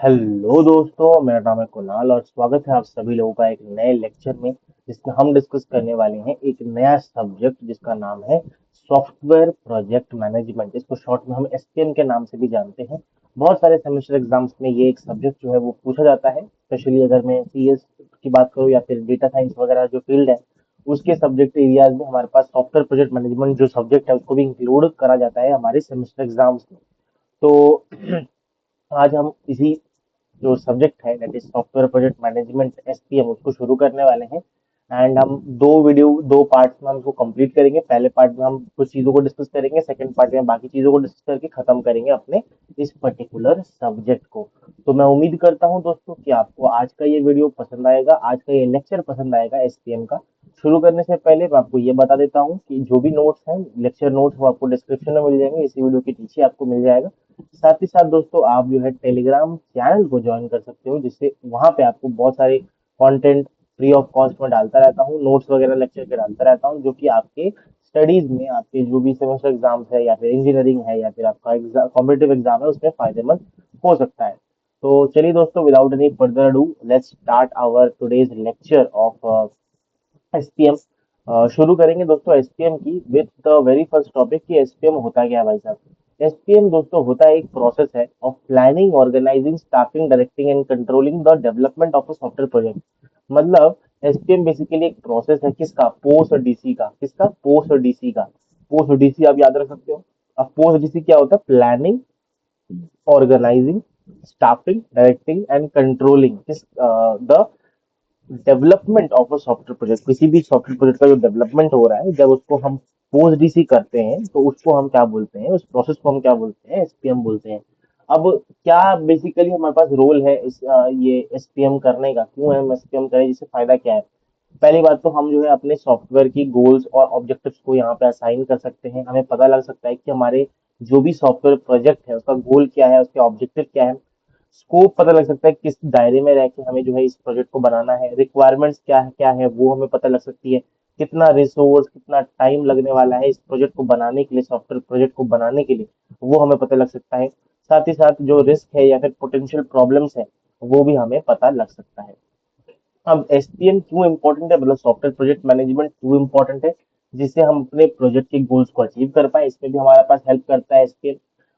Hello दोस्तों, मेरा नाम है कुणाल और स्वागत है आप सभी लोगों का एक नए लेक्चर में, जिसमें हम डिस्कस करने वाले हैं एक नया सब्जेक्ट जिसका नाम है सॉफ्टवेयर प्रोजेक्ट मैनेजमेंट। इसको शॉर्ट में हम एसपीएम के नाम से भी जानते हैं। बहुत सारे सेमेस्टर एग्जाम्स में ये एक सब्जेक्ट जो है वो पूछा जाता है। स्पेशली अगर मैं सीएस की बात करूँ या फिर डेटा साइंस वगैरह जो फील्ड है, उसके सब्जेक्ट एरियाज में हमारे पास सॉफ्टवेयर प्रोजेक्ट मैनेजमेंट जो सब्जेक्ट है उसको भी इंक्लूड करा जाता है हमारे सेमेस्टर एग्जाम्स में। तो आज हम इसी जो सब्जेक्ट है that is software project management SPM उसको शुरू करने वाले हैं। एंड हम दो पार्ट्स में हम इसको कंप्लीट करेंगे। पहले पार्ट में हम कुछ चीजों को डिस्कस करेंगे, सेकंड पार्ट में बाकी चीजों को डिस्कस करके खत्म करेंगे अपने इस पर्टिकुलर सब्जेक्ट को। तो मैं उम्मीद करता हूं दोस्तों कि आपको आज का ये वीडियो पसंद आएगा, आज का ये लेक्चर पसंद आएगा एसपीएम का। शुरू करने से पहले मैं आपको ये बता देता हूँ कि जो भी नोट्स हैं, लेक्चर नोट्स, वो आपको डिस्क्रिप्शन में मिल जाएंगे, इसी वीडियो के नीचे आपको मिल जाएगा। साथ ही साथ दोस्तों आप जो है टेलीग्राम चैनल को ज्वाइन कर सकते हो, जिससे वहां पे आपको बहुत सारे कंटेंट फ्री ऑफ कॉस्ट में डालता रहता हूँ, नोट्स वगैरह लेक्चर के डालता रहता हूँ, जो कि आपके स्टडीज में, आपके जो भी सेमेस्टर एग्जाम्स है या फिर इंजीनियरिंग है या फिर आपका एग्जाम कॉम्पिटेटिव एग्जाम है उसमें फायदेमंद हो सकता है। तो चलिए दोस्तों, without any further ado, let's start our today's lecture of SPM. शुरू करेंगे दोस्तों एसपीएम की with the very first topic कि एसपीएम होता क्या है भाई साहब। एसपीएम दोस्तों होता है एक प्रोसेस है of planning, organising, staffing, directing and controlling the development of a software project. मतलब एसपीएम बेसिकली एक प्रोसेस है किसका, पोस्ट और डीसी का। किसका, पोस्ट और डीसी का। पोस्ट और डीसी आप याद रख सकते हो। अब पोस्ट डीसी क्या होता है, planning, organising, staffing, directing and controlling the development of a software project. किसी भी सॉफ्टवेयर प्रोजेक्ट का जो डेवलपमेंट हो रहा है, जब उसको हम पोस्ट डीसी करते हैं तो उसको हम क्या बोलते हैं, उस प्रोसेस को हम क्या बोलते हैं, एसपीएम बोलते हैं। अब क्या बेसिकली हमारे पास रोल है ये एसपीएम करने का, क्यों हम एसपीएम करें, जिससे फायदा क्या है। पहली बात तो हम जो है अपने सॉफ्टवेयर की गोल्स और ऑब्जेक्टिव्स को यहाँ पे असाइन कर सकते हैं। हमें पता लग सकता है कि हमारे जो भी सॉफ्टवेयर प्रोजेक्ट है उसका गोल क्या है, उसके ऑब्जेक्टिव क्या है। स्कोप पता लग सकता है, किस दायरे में रह के हमें जो है इस प्रोजेक्ट को बनाना है। रिक्वायरमेंट्स क्या है वो हमें पता लग सकती है। कितना रिसोर्स, कितना टाइम लगने वाला है इस प्रोजेक्ट को बनाने के लिए, सॉफ्टवेयर प्रोजेक्ट को बनाने के लिए, वो हमें पता लग सकता है। साथ ही साथ जो रिस्क है या फिर पोटेंशियल प्रॉब्लम्स है, वो भी हमें पता लग सकता है। अब एसपीएम क्यों इंपॉर्टेंट है, मतलब सॉफ्टवेयर प्रोजेक्ट मैनेजमेंट क्यों इंपॉर्टेंट है, जिससे हम अपने प्रोजेक्ट के गोल्स को अचीव कर पाए, इसमें भी हमारे पास हेल्प करता है एसपीएम।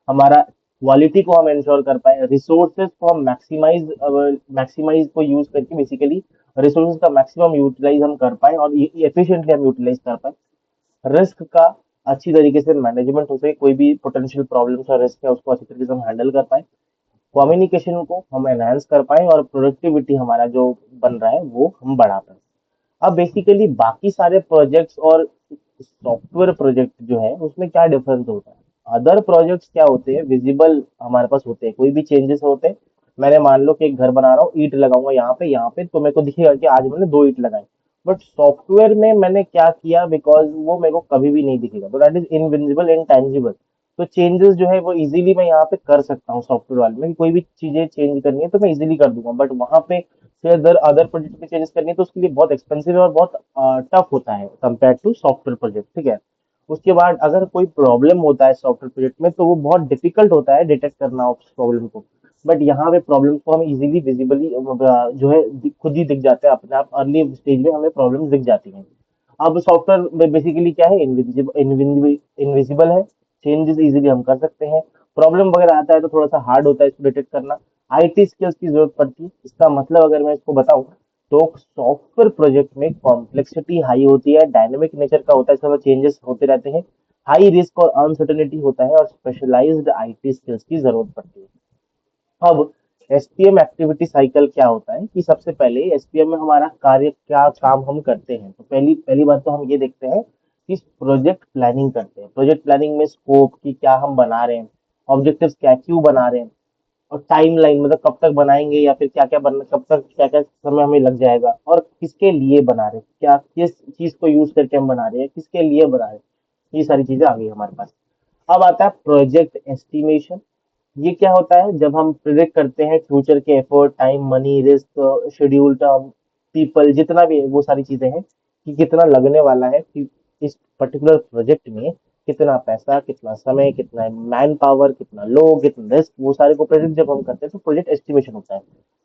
हमारा क्वालिटी को हम इंश्योर कर पाए, रिसोर्सेज को हम मैक्सिमाइज को यूज करके बेसिकली रिसोर्सेज का मैक्सिमम यूटिलाइज हम कर पाए और एफिशिएंटली हम यूटिलाइज कर पाए। रिस्क का अच्छी तरीके से मैनेजमेंट हो सके, कोई भी पोटेंशियल प्रॉब्लम्स और रिस्क है उसको अच्छी तरीके से हम हैंडल कर पाए, कम्युनिकेशन को हम एनहांस कर पाए और प्रोडक्टिविटी हमारा जो बन रहा है वो हम बढ़ा पाए। अब बेसिकली बाकी सारे प्रोजेक्ट्स और सॉफ्टवेयर प्रोजेक्ट जो है उसमें क्या डिफरेंस होता है। अदर प्रोजेक्ट्स क्या होते हैं, विजिबल हमारे पास होते हैं, कोई भी चेंजेस होते हैं। मैंने मान लो कि एक घर बना रहा हूँ, ईंट लगाऊंगा यहाँ पे तो मेरे को दिखेगा कि आज मैंने 2 ईंट लगाई। बट सॉफ्टवेयर में मैंने क्या किया, बिकॉज वो मेरे को कभी भी नहीं दिखेगा, तो दैट इज इनविजिबल, इनटेंजिबल। तो चेंजेस जो है वो इजीली मैं यहाँ पे कर सकता हूँ सॉफ्टवेयर वाले में, कि कोई भी चीजें चेंज करनी है तो मैं इजीली कर दूंगा। बट वहां पे फिर अदर अदर प्रोजेक्ट में चेंजेस करनी है तो उसके लिए बहुत एक्सपेंसिव और बहुत टफ होता है कंपेयर टू सॉफ्टवेयर प्रोजेक्ट, ठीक है। उसके बाद अगर कोई प्रॉब्लम होता है सॉफ्टवेयर प्रोजेक्ट में तो वो बहुत डिफिकल्ट होता है डिटेक्ट करना उस प्रॉब्लम को। बट यहाँ पे प्रॉब्लम को हम इजीली विजिबली जो है खुद ही दिख जाता है, अपने आप अर्ली स्टेज में हमें प्रॉब्लम दिख जाती है। अब सॉफ्टवेयर बेसिकली क्या है, इनविजिबल इनविजिबल है, चेंजेस इजीली हम कर सकते हैं। प्रॉब्लम वगैरह आता है तो थोड़ा सा हार्ड होता है इसको डिटेक्ट करना, आईटी स्किल्स की जरूरत पड़ती है। इसका मतलब अगर मैं इसको बताऊं तो सॉफ्टवेयर प्रोजेक्ट में कॉम्प्लेक्सिटी हाई होती है, डायनेमिक नेचर का होता है, इसमें चेंजेस होते रहते हैं, हाई रिस्क और अनसर्टेनिटी होता है और स्पेशलाइज्ड आईटी स्किल्स की जरूरत पड़ती है। अब एसपीएम एक्टिविटी साइकिल क्या होता है कि सबसे पहले एसपीएम में हमारा कार्य क्या काम हम करते हैं, तो पहली पहली बात तो हम ये देखते हैं कि प्रोजेक्ट प्लानिंग करते हैं। प्रोजेक्ट प्लानिंग में स्कोप की क्या हम बना रहे हैं, ऑब्जेक्टिव्स क्या क्यों बना रहे हैं, और टाइमलाइन मतलब कब तक बनाएंगे या फिर क्या क्या बनना, कब तक क्या क्या समय हमें लग जाएगा, और किसके लिए बना रहे हैं, क्या किस चीज को यूज करके हम बना रहे हैं, किसके लिए बना रहे हैं। ये सारी चीजें आ गई हमारे पास। अब आता है प्रोजेक्ट एस्टिमेशन। ये क्या होता है, जब हम प्रिडिक्ट करते हैं फ्यूचर के effort, time, money, risk, schedule, term, people, जितना भी है वो सारी चीजें हैं कि कितना लगने वाला है कि इस पर्टिकुलर प्रोजेक्ट में कितना पैसा, कितना समय, कितना मैन पावर, कितना लोग, कितना रिस्क, वो सारे को प्रोजेक्ट जब हम करते हैं तो प्रोजेक्ट एस्टिमेशन होता है।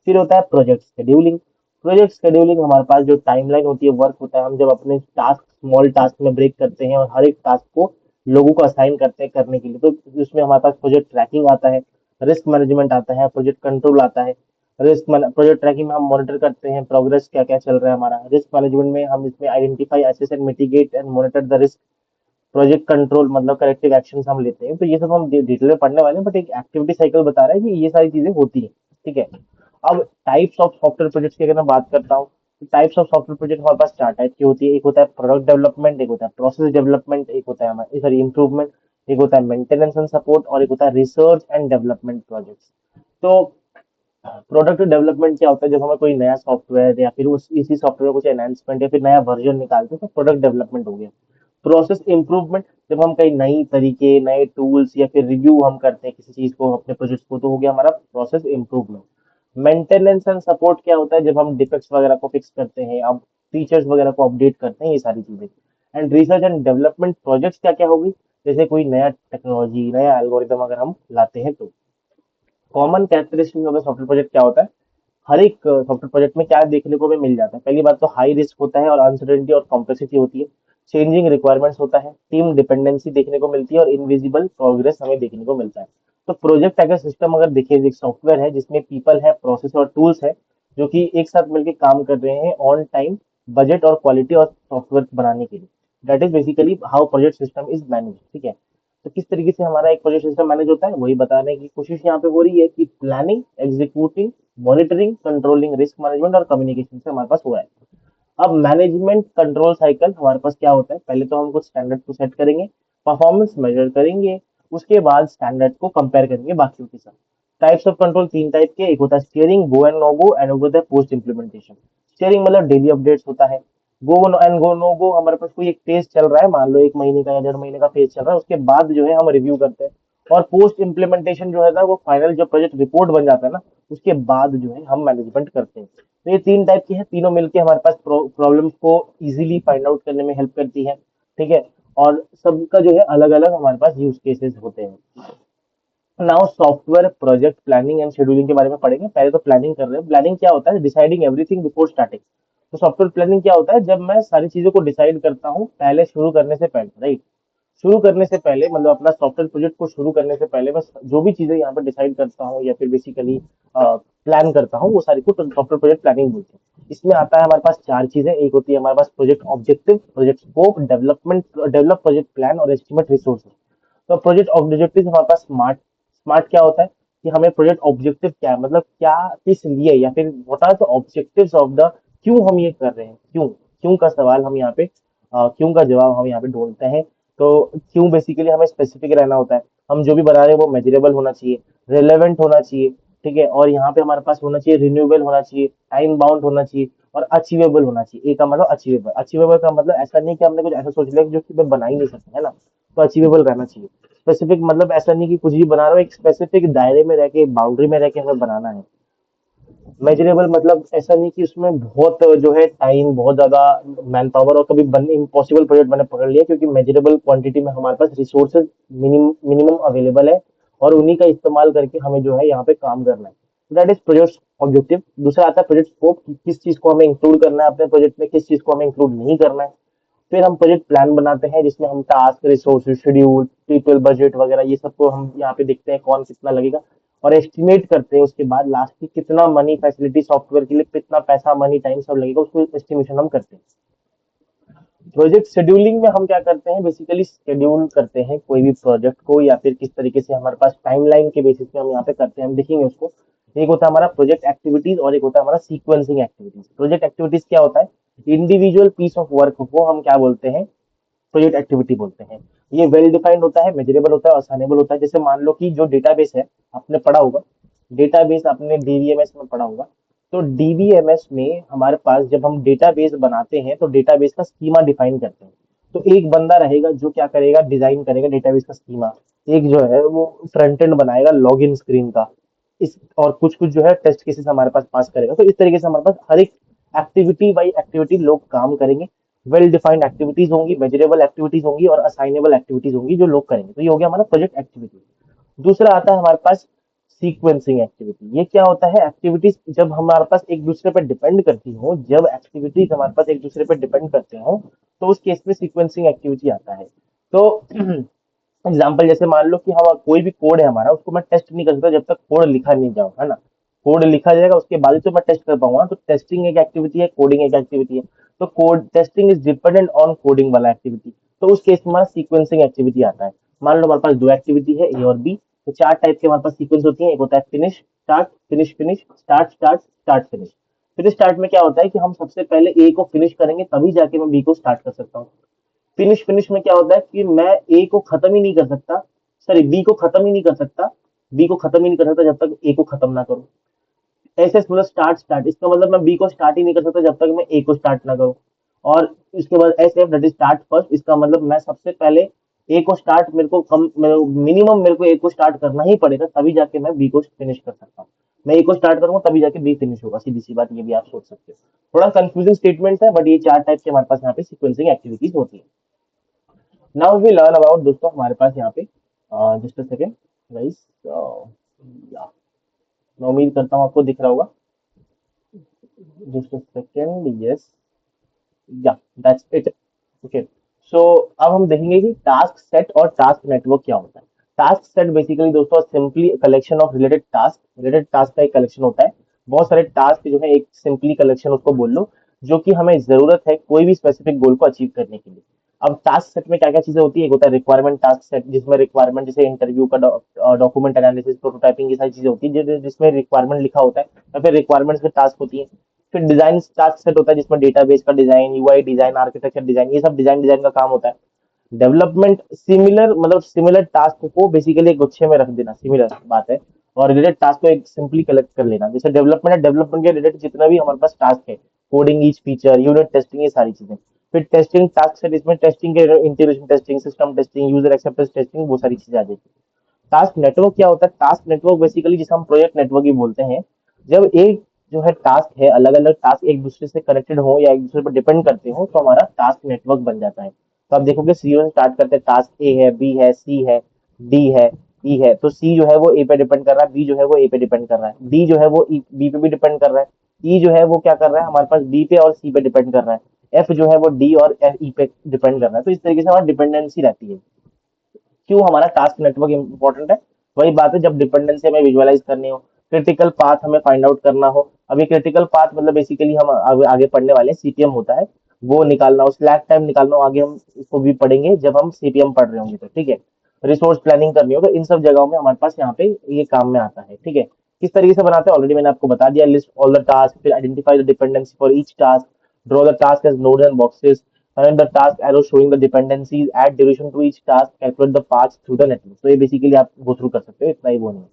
फिर होता है प्रोजेक्ट शेड्यूलिंग। प्रोजेक्ट शेड्यूलिंग हमारे पास जो टाइमलाइन होती है, वर्क होता है, हम जब अपने टास्क स्मॉल टास्क में ब्रेक करते हैं और हर एक टास्क को लोगों को असाइन करते हैं करने के लिए, तो उसमें हमारे पास प्रोजेक्ट ट्रैकिंग आता है, रिस्क मैनेजमेंट आता है, प्रोजेक्ट कंट्रोल आता है। प्रोजेक्ट ट्रैकिंग में हम मॉनिटर करते हैं प्रोग्रेस क्या क्या चल रहा है हमारा। रिस्क मैनेजमेंट में हम इसमें identify, assess and mitigate and monitor the risk. Project control मतलब करेक्टिव एक्शन हम लेते हैं। तो ये सब हम डिटेल में पढ़ने वाले हैं, बट एक एक्टिविटी साइकिल बता रहा है कि ये सारी चीजें होती हैं। ठीक है। अब टाइप्स ऑफ सॉफ्टवेयर प्रोजेक्ट्स की अगर मैं बात करता हूँ, तो टाइप्स ऑफ सॉफ्टवेयर प्रोजेक्ट हमारे पास चार टाइप की होती है। एक होता है प्रोडक्ट डेवलपमेंट, एक होता है प्रोसेस डेवलपमेंट, एक होता है हमारा सॉरी इम्प्रूवमेंट, एक होता है मेंटेनेंस एंड सपोर्ट, और एक होता है रिसर्च एंड डेवलपमेंट प्रोजेक्ट्स। तो प्रोडक्ट डेवलपमेंट क्या होता है, जब हमें कोई नया सॉफ्टवेयर या फिर उस इसी सॉफ्टवेयर को कुछ एनहांसमेंट या फिर नया वर्जन निकालते हैं तो प्रोडक्ट डेवलपमेंट हो गया। प्रोसेस इंप्रूवमेंट, जब हम कई नई तरीके, नए टूल्स या फिर रिव्यू हम करते हैं किसी चीज को, अपने प्रोजेक्ट को, तो हो गया हमारा process improvement. Maintenance and support क्या होता है, जब हम डिफेक्ट्स वगैरह को फिक्स करते हैं, अब फीचर्स वगैरह को अपडेट करते हैं, ये सारी चीजें। And research and development projects क्या क्या होगी, जैसे कोई नया टेक्नोलॉजी, नया एल्गोरिदम अगर हम लाते हैं तो। Common characteristic of software project क्या होता है, हर एक सॉफ्टवेयर प्रोजेक्ट में क्या देखने को भी मिल जाता है। पहली बात तो हाई रिस्क होता है और अनसर्टेनिटी और कॉम्प्लेक्सिटी होती है। चेंजिंग रिक्वायरमेंट्स होता है, टीम डिपेंडेंसी देखने को मिलती है और इनविजिबल प्रोग्रेस हमें देखने को मिलता है। तो प्रोजेक्ट अगर सिस्टम अगर देखें, एक सॉफ्टवेयर है जिसमें पीपल है, प्रोसेस और टूल्स है, जो कि एक साथ मिलकर काम कर रहे हैं ऑन टाइम, बजट और क्वालिटी और सॉफ्टवेयर बनाने के लिए। That is basically how project system is manage. ठीक है। तो किस तरीके से हमारा एक प्रोजेक्ट सिस्टम मैनेज होता है, वही बताने की कोशिश यहाँ पे हो रही है कि planning, executing, monitoring, controlling, risk management और कम्युनिकेशन से हमारे पास हुआ है। अब मैनेजमेंट कंट्रोल साइकिल हमारे पास क्या होता है, पहले तो हम कुछ स्टैंडर्ड को सेट करेंगे, परफॉर्मेंस मेजर करेंगे, उसके बाद स्टैंडर्ड को कंपेयर करेंगे बाकियों के साथ। टाइप्स ऑफ कंट्रोल तीन टाइप के, एक होता है steering, go and no go, and एक होता है पोस्ट इंप्लीमेंटेशन। स्टीयरिंग मतलब डेली अपडेट्स होता है। गो एंड गो नो गो, हमारे पास कोई एक फेज चल रहा है, मान लो एक महीने का या 1.5 महीने का फेज चल रहा है, उसके बाद जो है हम रिव्यू करते हैं। और पोस्ट इम्प्लीमेंटेशन जो है ना, वो फाइनल जो प्रोजेक्ट रिपोर्ट बन जाता है ना, उसके बाद जो है हम मैनेजमेंट करते हैं। तो ये तीन टाइप की है, तीनों मिलके हमारे पास प्रॉब्लम्स को इजीली फाइंड आउट करने में हेल्प करती है। ठीक है। और सबका जो है अलग अलग हमारे पास यूज केसेस होते हैं। Now software project planning and scheduling के बारे में पढ़ेंगे। पहले तो प्लानिंग कर रहे हैं। प्लानिंग क्या होता है, डिसाइडिंग एवरीथिंग बिफोर स्टार्टिंग। तो सॉफ्टवेयर प्लानिंग क्या होता है, जब मैं सारी चीजों को डिसाइड करता हूँ पहले शुरू करने से पहले, राइट। शुरू करने से पहले मतलब अपना सॉफ्टवेयर प्रोजेक्ट को शुरू करने से पहले मैं जो भी चीजें यहाँ पर डिसाइड करता हूँ या फिर बेसिकली प्लान करता हूँ, वो सारी को सॉफ्टवेयर प्रोजेक्ट प्लानिंग बोलते हैं। इसमें आता है हमारे पास चार चीजें, एक होती है हमारे पास project objective, project scope, develop project plan और एस्टिमेट रिसोर्सेज। तो प्रोजेक्ट ऑब्जेक्टिव हमारे पास स्मार्ट। स्मार्ट क्या होता है कि हमें प्रोजेक्ट ऑब्जेक्टिव क्या है, मतलब क्या, किस लिए, या फिर what are the objectives of the, क्यों हम ये कर रहे हैं, क्यों। क्यों का सवाल हम यहाँ पे क्यों का जवाब हम यहाँ पे ढूंढते हैं। तो क्यों बेसिकली हमें स्पेसिफिक रहना होता है। हम जो भी बना रहे हैं वो मेजरेबल होना चाहिए, रिलेवेंट होना चाहिए। ठीक है। और यहाँ पे हमारे पास होना चाहिए रिन्यूएबल होना चाहिए, टाइम बाउंड होना चाहिए, और अचीवेबल होना चाहिए। ए का मतलब अचीवेबल। अचीवेबल का मतलब ऐसा नहीं कि हमने कुछ ऐसा सोच लिया कि जो कि मैं बना ही नहीं सकता, है ना। तो अचीवेबल रहना चाहिए। स्पेसिफिक मतलब ऐसा नहीं कि कुछ भी बना रहा हो, एक स्पेसिफिक दायरे में रह के, बाउंड्री में रह के हमें बनाना है। मेजरेबल मतलब ऐसा नहीं कि उसमें बहुत जो है टाइम, बहुत ज्यादा मैन पावर, और कभी बन इम्पॉसिबल प्रोजेक्ट मैंने पकड़ लिया, क्योंकि मेजरेबल क्वांटिटी में हमारे पास रिसोर्सेज मिनिमम अवेलेबल है, और उन्हीं का इस्तेमाल करके हमें जो है यहाँ पे काम करना है। That is project objective. दूसरा आता है प्रोजेक्ट स्कोप, किस चीज को हमें इंक्लूड करना है अपने प्रोजेक्ट में, किस चीज को हमें इंक्लूड नहीं करना है। फिर हम प्रोजेक्ट प्लान बनाते हैं, जिसमें हम task, resources, schedule, people, budget वगैरह ये सबको हम यहाँ पे देखते हैं कौन कितना लगेगा, और एस्टिमेट करते हैं उसके बाद लास्ट की कितना मनी, फैसिलिटी सॉफ्टवेयर के लिए कितना पैसा, मनी, टाइम सब लगेगा, उसको एस्टिमेशन हम करते हैं। प्रोजेक्ट शेड्यूलिंग में हम क्या करते हैं, बेसिकली शेड्यूल करते हैं कोई भी प्रोजेक्ट को, या फिर किस तरीके से हमारे पास टाइमलाइन के बेसिस पे हम यहाँ पे करते हैं, हम देखेंगे उसको। एक होता है हमारा प्रोजेक्ट एक्टिविटीज और एक होता है हमारा सीक्वेंसिंग एक्टिविटीज। प्रोजेक्ट एक्टिविटीज क्या होता है, इंडिविजुअल पीस ऑफ वर्क को हम क्या बोलते हैं, प्रोजेक्ट एक्टिविटी बोलते हैं। ये वेल डिफाइंड होता है, मेजरेबल होता है, असाइनेबल होता है। जैसे मान लो कि जो डेटाबेस है, आपने पढ़ा होगा डेटाबेस, आपने डीबीएमएस में पढ़ा होगा। तो डीबीएमएस में हमारे पास जब हम डेटाबेस बनाते हैं तो डेटाबेस का स्कीमा डिफाइन करते हैं। तो एक बंदा रहेगा जो क्या करेगा, डिजाइन करेगा डेटाबेस का स्कीमा। एक जो है वो फ्रंट एंड बनाएगा लॉगिन स्क्रीन का। इस और कुछ कुछ जो है टेस्ट केसेस हमारे पास पास करेगा। तो इस तरीके से हमारे पास हर एक एक्टिविटी बाई एक्टिविटी लोग काम करेंगे, वेल डिफाइंड एक्टिविटीज होंगी, मेजरेबल एक्टिविटीज होंगी और असाइनेबल एक्टिविटीज होंगी जो लोग करेंगे। तो ये हो गया हमारा प्रोजेक्ट एक्टिविटी। दूसरा आता है हमारे पास सीक्वेंसिंग एक्टिविटी। ये क्या होता है? एक्टिविटीज जब हमारे पास एक दूसरे पर डिपेंड करती हो, जब एक्टिविटीज हमारे पास एक दूसरे पर डिपेंड करते हो, तो उस केस में सीक्वेंसिंग एक्टिविटी आता है। तो एग्जाम्पल जैसे मान लो कि हम कोई भी कोड है हमारा, उसको मैं टेस्ट नहीं कर सकता जब तक कोड लिखा नहीं जाओ, है ना। कोड लिखा जाएगा उसके बाद ही तो मैं टेस्ट कर पाऊंगा। तो टेस्टिंग एक एक्टिविटी है, कोडिंग एक एक्टिविटी है। तो code testing is dependent on coding वाला एक्टिविटी। तो उस केस में हमारा सीक्वेंसिंग एक्टिविटी आता है। मान लो हमारे पास दो एक्टिविटी है, ए और बी। तो चार टाइप के हमारे पास सीक्वेंस होती है। एक होता है finish start, finish finish, start start, start finish. Finish start में क्या होता है कि हम सबसे पहले ए को फिनिश करेंगे तभी जाके मैं बी को स्टार्ट कर सकता हूँ। फिनिश फिनिश में क्या होता है कि मैं ए को खत्म ही नहीं कर सकता, सॉरी बी को खत्म ही नहीं कर सकता, बी को खत्म ही नहीं कर सकता जब तक ए को खत्म ना करूं। ऐसे मतलब स्टार्ट स्टार्ट, इसका मतलब मैं बी को स्टार्ट ही नहीं कर सकता जब तक मैं ए को स्टार्ट ना करूं। और इसके बाद ऐसे दैट इज स्टार्ट फर्स्ट, इसका मतलब मैं सबसे पहले ए को स्टार्ट, मेरे को कम मिनिमम मेरे को ए को स्टार्ट करना ही पड़ेगा तभी जाके मैं बी को फिनिश कर सकता हूँ। मैं ए को स्टार्ट करूंगा तभी जाके बी फिनिश होगा, सीधी सी बात, ये भी आप सोच सकते हो। थोड़ा कंफ्यूजिंग स्टेटमेंट है, बट ये चार टाइप के हमारे पास यहाँ पे सीक्वेंसिंग एक्टिविटीज होती है। नाउ वी लर्न अबाउट, दोस्तों हमारे पास यहाँ पे जस्ट अ सेकेंड गाइस, या मैं उम्मीद करता हूँ आपको दिख रहा होगा। जस्ट अ सेकेंड, यस, या दैट्स इट। ओके, सो अब हम देखेंगे कि टास्क सेट और टास्क नेटवर्क क्या होता है। टास्क सेट बेसिकली दोस्तों simply collection of related task का एक कलेक्शन होता है। बहुत सारे टास्क जो है एक सिंपली कलेक्शन उसको बोल लो, जो कि हमें जरूरत है कोई भी स्पेसिफिक गोल को अचीव करने के लिए। अब टास्क सेट में क्या क्या चीजें होती है? एक होता है रिक्वायरमेंट टास्क सेट, जिसमें रिक्वायरमेंट जैसे इंटरव्यू का डॉक्यूमेंट एनालिसिस, प्रोटोटाइपिंग, ये सारी चीजें होती है जिसमें रिक्वायरमेंट लिखा होता है, या फिर रिक्वायरमेंट्स में टास्क होती है। फिर डिजाइन टास्क सेट होता है जिसमें डेटाबेस का design, UI design, architecture design, ये सब डिजाइन डिजाइन का काम होता है। डेवलपमेंट सिमिलर, मतलब सिमिलर टास्क को बेसिकली एक गुच्छे में रख देना, सिमिलर बात है। और रिलेटेड टास्क को एक सिंपली कलेक्ट कर लेना। जैसे डेवलपमेंट है, डेवलपमेंट के रिलेटेड जितना भी हमारे पास टास्क है, coding, each feature, unit testing, ये सारी चीजें। फिर टेस्टिंग टास्क है, इसमें टेस्टिंग के integration testing, system testing, user acceptance testing, वो सारी चीजें आ जाएगी। टास्क नेटवर्क क्या होता है? टास्क नेटवर्क बेसिकली जिसे हम प्रोजेक्ट नेटवर्क ही बोलते हैं। जब एक जो है टास्क है, अलग अलग टास्क एक दूसरे से कनेक्टेड हो या एक दूसरे पर डिपेंड करते हो, तो हमारा टास्क नेटवर्क बन जाता है। तो आप देखोगे सीओ से स्टार्ट करते हैं, टास्क ए है, बी है, सी है, डी है, ई है। तो सी जो है वो ए पे डिपेंड कर रहा है, बी जो है वो ए पे डिपेंड कर रहा है, डी जो है वो बी पे भी डिपेंड कर रहा है, ई जो है वो क्या कर रहा है हमारे पास बी पे और सी पे डिपेंड कर रहा है, एफ जो है वो डी और ई पे डिपेंड कर रहा है। तो इस तरीके से हमारी डिपेंडेंसी रहती है। क्यों हमारा टास्क नेटवर्क इंपॉर्टेंट है? वही बात है, जब डिपेंडेंसी हमें विजुअलाइज करनी हो, क्रिटिकल पाथ हमें फाइंड आउट करना हो। अब ये क्रिटिकल पाथ मतलब बेसिकली हम आगे पढ़ने वाले हैं, सीपीएम होता है, वो निकालना हो, स्लैक टाइम निकालना हो, आगे हम इसको भी पढ़ेंगे जब हम सीपीएम पढ़ रहे होंगे, तो ठीक है। रिसोर्स प्लानिंग करनी हो, तो इन सब जगहों में हमारे पास यहाँ पे ये काम में आता है, ठीक है। किस तरीके से बनाते हैं ऑलरेडी मैंने आपको बता दिया। लिस्ट ऑल द टास्क, फिर identify the dependency for each task, draw the task as nodes and boxes, and the task arrow showing the dependencies, add duration to each task, calculate the path through the network। तो ये basically आप go through कर सकते हो, इतना ही वो नहीं है।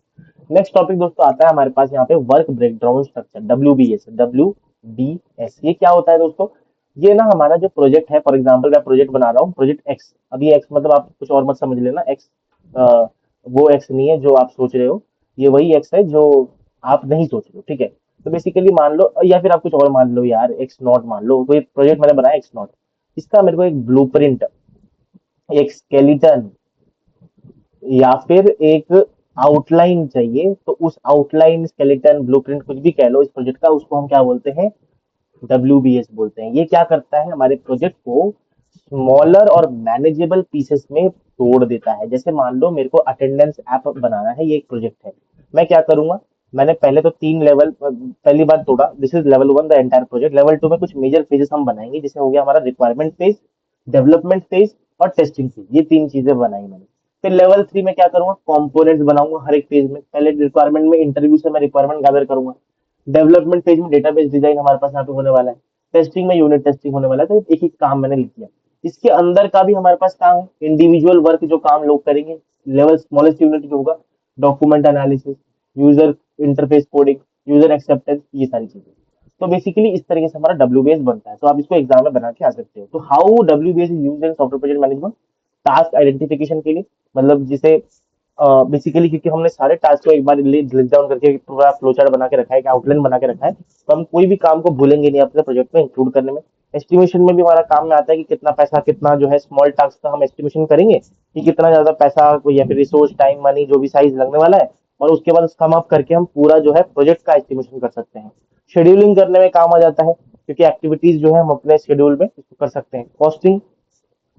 नेक्स्ट टॉपिक दोस्तों आता है हमारे पास यहाँ पे work breakdown structure, W B S. ये क्या होता है दोस्तों? ये ना हमारा जो प्रोजेक्ट है, फॉर एग्जाम्पल मैं प्रोजेक्ट बना रहा हूँ, प्रोजेक्ट एक्स। अभी एक्स मतलब आप कुछ और मत समझ लेना, एक्स वो एक्स नहीं है जो आप सोच रहे हो, ये वही एक्स है जो आप नहीं सोच रहे हो, ठीक है। तो बेसिकली मान लो, या फिर आप कुछ और मान लो यार, एक्स नॉट मान लो, कोई प्रोजेक्ट मैंने बनाया एक्स नॉट। इसका मेरे को एक ब्लूप्रिंट, एक स्केलेटन, या फिर एक आउटलाइन चाहिए। तो उस आउटलाइन, स्केलेटन, ब्लूप्रिंट, कुछ भी कह लो इस प्रोजेक्ट का, उसको हम क्या बोलते हैं? डब्ल्यूबीएस बोलते हैं। ये क्या करता है? हमारे प्रोजेक्ट को स्मॉलर और मैनेजेबल पीसेस में तोड़ देता है। जैसे मान लो मेरे को अटेंडेंस ऐप बनाना है, ये एक प्रोजेक्ट है। मैं क्या करूंगा? मैंने पहले तो तीन लेवल, पहली बार तोड़ा, this is level one the entire project. Level two में कुछ मेजर फेजेस हम बनाएंगे, जैसे हो गया हमारा रिक्वायरमेंट फेज, डेवलपमेंट फेज और टेस्टिंग फेज, ये तीन चीजें बनाई मैंने। फिर लेवल थ्री में क्या करूंगा? कंपोनेंट्स बनाऊंगा हर एक फेज में। पहले रिक्वायरमेंट में इंटरव्यू से मैं रिक्वायरमेंट गैदर करूंगा। डेवलपमेंट फेज में डेटाबेस डिजाइन हमारे पास यहाँ पे होने वाला है। टेस्टिंग में यूनिट टेस्टिंग होने वाला है। तो एक एक काम मैंने लिख दिया। इसके अंदर का भी हमारे पास काम है, इंडिविजुअल वर्क जो काम लोग करेंगे। लेवल स्मॉलेस्ट यूनिट जो होगा, document analysis, user interface coding, user acceptance, ये सारी चीजें। तो बेसिकली इस तरीके से हमारा डब्ल्यूबीएस बनता है। तो आप इसको एग्जाम में बना के आ सकते हो। तो how WBS is used in software project management? Task identification के लिए, मतलब जिसे बेसिकली क्योंकि हमने सारे टास्क को एक बार लिस्ट डाउन करके पूरा फ्लो चार्ट बना के रखा है, एक आउटलाइन बना के रखा है, तो हम कोई भी काम को भूलेंगे नहीं अपने प्रोजेक्ट में इंक्लूड करने में। एस्टिमेशन में भी हमारा काम में आता है कि कितना पैसा, कितना जो है स्मॉल टास्क का हम एस्टिमेशन करेंगे कि कितना ज्यादा पैसा या फिर रिसोर्स, टाइम, मनी, जो भी साइज लगने वाला है, और उसके बाद सम अप करके हम पूरा जो है प्रोजेक्ट का एस्टिमेशन कर सकते हैं। शेड्यूलिंग करने में काम आ जाता है, क्योंकि एक्टिविटीज जो है हम अपने शेड्यूल में इसको कर सकते हैं। कॉस्टिंग,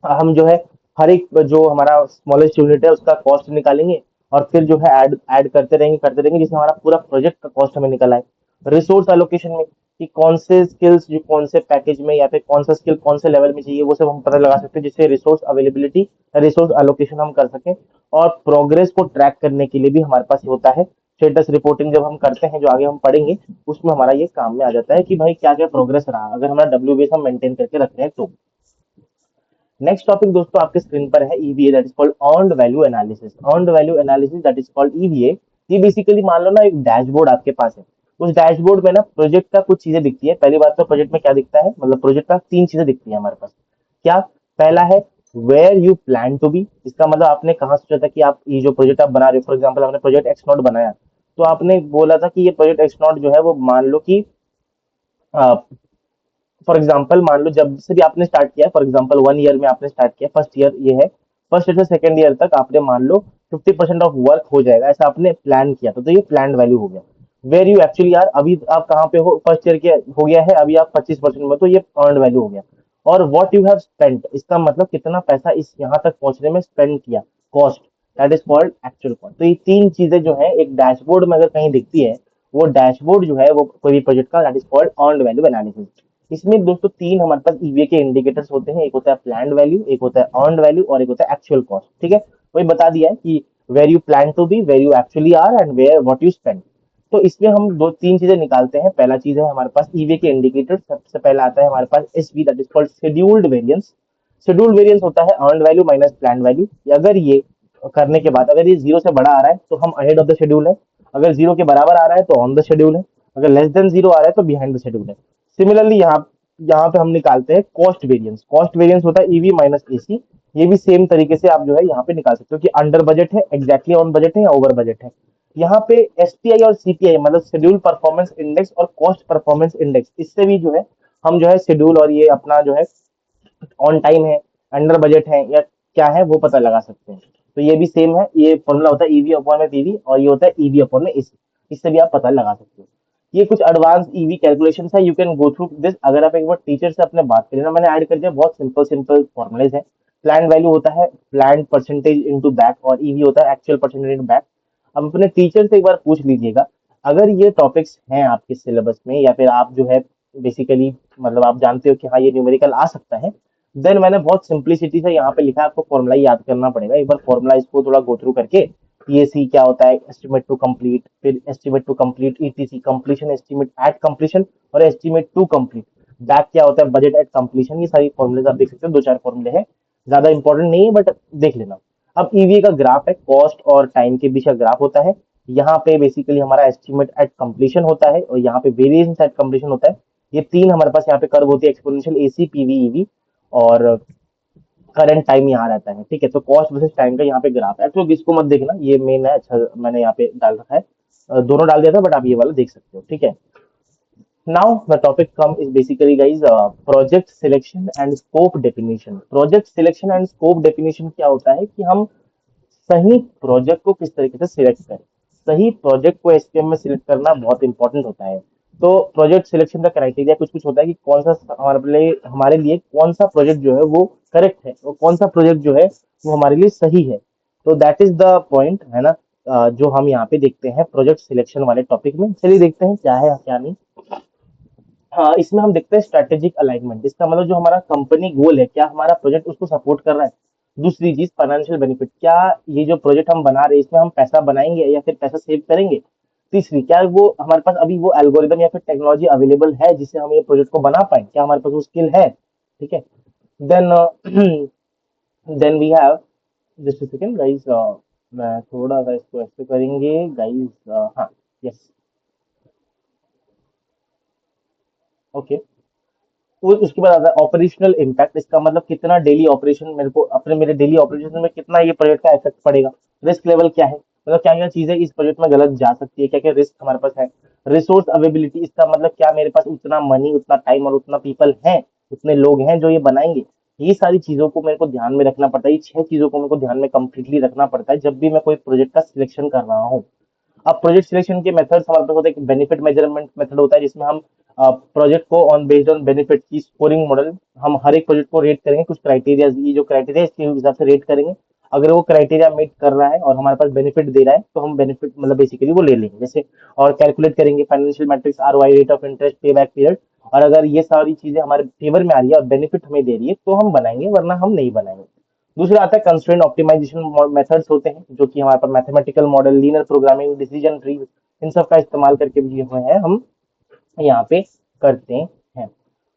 हम जो है हर एक जो हमारा स्मॉलेस्ट यूनिट है उसका कॉस्ट निकालेंगे, और फिर जो है ऐड ऐड करते रहेंगे जिससे हमारा पूरा प्रोजेक्ट का कॉस्ट हमें निकल आए। रिसोर्स एलोकेशन में कि कौन से स्किल्स जो कौन से पैकेज में या फिर कौन सा स्किल कौन से लेवल में चाहिए, वो सब हम पता लगा सकते हैं, जिससे रिसोर्स अवेलेबिलिटी, रिसोर्स एलोकेशन हम कर सकें। और प्रोग्रेस को ट्रैक करने के लिए भी हमारे पास होता है स्टेटस रिपोर्टिंग, जब हम करते हैं, जो आगे हम पढ़ेंगे, उसमें हमारा ये काम में आ जाता है कि भाई क्या क्या प्रोग्रेस रहा, अगर हमारा डब्ल्यू हम मेंटेन करके रख रहे हैं तो। नेक्स्ट टॉपिक दोस्तों आपके स्क्रीन पर है EVA, that is called earned value analysis. Earned value analysis that is called EVA. ये बेसिकली मान लो ना एक डैशबोर्ड आपके पास है, उस डैशबोर्ड में ना प्रोजेक्ट का कुछ चीजें दिखती है। पहली बात तो प्रोजेक्ट में क्या दिखता है, मतलब प्रोजेक्ट का तीन चीजें दिखती है हमारे पास। क्या? पहला है where you plan to be. इसका मतलब आपने कहाँ सोचा था कि आप ये जो प्रोजेक्ट आप बना रहे हो, फॉर एग्जाम्पल आपने प्रोजेक्ट एक्स नॉट बनाया, तो आपने बोला था कि ये प्रोजेक्ट एक्स नॉट जो है वो मान लो कि फॉर एग्जाम्पल मान लो जब से भी आपने स्टार्ट किया, फॉर एग्जाम्पल 1 ईयर में आपने स्टार्ट किया, फर्स्ट ईयर ये है, फर्स्ट ईयर से सेकंड ईयर तक आपने मान लो 50% ऑफ वर्क हो जाएगा, ऐसा आपने प्लान किया, तो ये प्लान वैल्यू हो गया। वेर यू एक्चुअली आर, अभी आप कहाँ पे हो, फर्स्ट ईयर के हो गया है, अभी आप 25% में, तो ये अर्न वैल्यू हो गया। और वॉट यू हैव स्पेंट, इसका मतलब कितना पैसा इस यहाँ तक पहुंचने में स्पेंड किया, cost, that is called actual cost. तो ये तीन चीजें जो है एक डैशबोर्ड में अगर कहीं दिखती है, वो डैशबोर्ड जो है वो कोई भी प्रोजेक्ट का, that is called earn value analysis. इसमें दोस्तों तीन हमारे पास ईवीए के इंडिकेटर्स होते हैं, एक होता है प्लान्ड वैल्यू, एक होता है अर्न्ड वैल्यू, और एक होता है एक्चुअल कॉस्ट। ठीक है, वही बता दिया है कि where you plan to be, where you actually are, and where what you spend. तो इसमें हम दो तीन चीजें निकालते हैं। पहला चीज है हमारे पास ईवीए के इंडिकेटर, सबसे पहला आता है हमारे पास SV, that is called scheduled variance. Scheduled variance होता है earned value minus plan value. अगर ये करने के बाद अगर ये जीरो से बड़ा आ रहा है तो हम अहेड ऑफ द शेड्यूल है, अगर जीरो के बराबर आ रहा है तो ऑन द शेड्यूल है, अगर लेस देन जीरो आ रहा है तो बिहाइंड द शेड्यूल है। सिमिलरली यहाँ यहाँ पे हम निकालते हैं कॉस्ट वेरिएंस। कॉस्ट वेरिएंस होता है ईवी माइनस एसी। ये भी सेम तरीके से आप जो है यहाँ पे निकाल सकते हो कि अंडर बजट है, एग्जैक्टली ऑन बजट है, या ओवर बजट है। यहाँ पे एसपीआई और सीपीआई मतलब शेड्यूल परफॉर्मेंस इंडेक्स और कॉस्ट परफॉर्मेंस इंडेक्स, इससे भी जो है हम जो है शेड्यूल और ये अपना जो है ऑन टाइम है, अंडर बजट है, या क्या है वो पता लगा सकते हैं। तो ये भी सेम है, ये फॉर्मूला होता है ईवी अपॉन में पीवी, और ये होता है ईवी अपॉन में एसी। इससे भी आप पता लगा सकते हो। ये कुछ एडवांस ईवी कैलकुलेशन है, you can go through this. अगर आप एक बार टीचर से अपने बात करें ना, मैंने ऐड कर दिया, बहुत सिंपल सिंपल फॉर्मुलेज है। प्लान वैल्यू होता है प्लान परसेंटेज इंटू बैक, और ईवी होता है एक्चुअल परसेंटेज इंटू बैक। अब अपने टीचर से एक बार पूछ लीजिएगा, अगर ये टॉपिक्स हैं आपके सिलेबस में, या फिर आप जो है बेसिकली मतलब आप जानते हो कि हाँ ये न्यूमेरिकल आ सकता है, देन मैंने बहुत सिंप्लिसिटी से यहाँ पे लिखा है, आपको फॉर्मुला याद करना पड़ेगा। एक बार फॉर्मुला इसको थोड़ा गो थ्रू करके, पीएसी क्या होता है, एस्टिमेट टू कंप्लीट, फिर estimate to complete ETC completion, estimate at completion, और एस्टिमेट टू कंप्लीट, बैक क्या होता है, बजट एट कंप्लीशन। ये सारी फॉर्मुले आप देख सकते हो, दो चार फॉर्मुले हैं, ज्यादा इंपॉर्टेंट नहीं है बट देख लेना। अब ईवीए का ग्राफ है, कॉस्ट और टाइम के बीच का ग्राफ होता है। यहाँ पे बेसिकली हमारा एस्टिमेट एट कंप्लीशन होता है, और यहाँ पे वेरिएशन एट कंप्लीशन होता है। ये तीन हमारे पास यहाँ पे कर्व होती है, एक्सपोनेंशियल एसी, पीवी, ईवी, और करंट टाइम यहाँ रहता है। ठीक है, तो कॉस्ट वर्सेस टाइम का यहाँ पे ग्राफ है, तो इसको मत देखना, ये मेन है। अच्छा मैंने यहाँ पे डाल रखा है, दोनों डाल दिया था, बट आप ये वाला देख सकते हो। ठीक है, now the topic come is basically guys project selection and scope definition. Project selection and scope definition क्या होता है कि हम सही प्रोजेक्ट को किस तरीके से सिलेक्ट करें। सही प्रोजेक्ट को एसपीएम में सिलेक्ट करना बहुत इंपॉर्टेंट होता है। तो प्रोजेक्ट सिलेक्शन का क्राइटेरिया कुछ कुछ होता है कि कौन सा हमारे लिए कौन सा प्रोजेक्ट जो है वो करेक्ट है, और कौन सा प्रोजेक्ट जो है वो हमारे लिए सही है। तो दैट इज द पॉइंट है ना, जो हम यहाँ पे देखते हैं प्रोजेक्ट सिलेक्शन वाले टॉपिक में। चलिए देखते हैं क्या है क्या नहीं। हाँ, इसमें हम देखते हैं स्ट्रेटेजिक अलाइनमेंट। इसका मतलब जो हमारा कंपनी गोल है, क्या हमारा प्रोजेक्ट उसको सपोर्ट कर रहा है। दूसरी चीज फाइनेंशियल बेनिफिट, क्या ये जो प्रोजेक्ट हम बना रहे हैं इसमें हम पैसा बनाएंगे या फिर पैसा सेव करेंगे। तीसरी, क्या वो हमारे पास अभी वो एल्गोरिदम या फिर टेक्नोलॉजी अवेलेबल है जिससे हम ये प्रोजेक्ट को बना पाए, क्या हमारे पास वो स्किल है। ठीक है, then then we have, just second guys, मैं थोड़ा सा इसको ऐसे करेंगे गाइस, हाँ, यस, ओके। उसके बाद आता है ऑपरेशनल इम्पैक्ट। इसका मतलब कितना डेली ऑपरेशन मेरे को अपने मेरे डेली ऑपरेशन में कितना ये प्रोजेक्ट का इफेक्ट पड़ेगा। रिस्क लेवल क्या है, मतलब क्या क्या चीजें इस प्रोजेक्ट में गलत जा सकती है, क्या क्या रिस्क हमारे पास है। रिसोर्स अवेलेबिलिटी, इसका मतलब क्या मेरे पास उतना मनी, उतना टाइम और उतना पीपल है, उतने लोग हैं जो ये बनाएंगे। ये सारी चीजों को मेरे को ध्यान में रखना पड़ता है। ये 6 चीजों को मेरे को ध्यान में कंप्लीटली रखना पड़ता है जब भी मैं कोई प्रोजेक्ट का सिलेक्शन कर रहा हूँ। अब प्रोजेक्ट सिलेक्शन के मेथड्स हमारे पास होते हैं। बेनिफिट मेजरमेंट मेथड होता है जिसमें हम प्रोजेक्ट को ऑन बेस्ड ऑन बेनिफिट की स्कोरिंग मॉडल, हम हर एक प्रोजेक्ट को रेट करेंगे कुछ क्राइटेरिया, ये जो क्राइटेरिया इसके हिसाब से रेट करेंगे। अगर वो क्राइटेरिया मीट कर रहा है और हमारे पास बेनिफिट दे रहा है तो हम बेनिफिट मतलब बेसिकली वो ले लेंगे जैसे। और कैलकुलेट करेंगे financial matrix, ROI, rate of interest, पे बैक पीरियड। और अगर ये सारी चीजें हमारे फेवर में आ रही है और बेनिफिट हमें दे रही है तो हम बनाएंगे, वरना हम नहीं बनाएंगे। दूसरा आता है कंस्ट्रेंट ऑप्टिमाइजेशन मेथड्स होते हैं जो कि हमारे पास mathematical model, linear programming, decision tree, इन सब का इस्तेमाल करके भी जो है हम यहाँ पे करते हैं।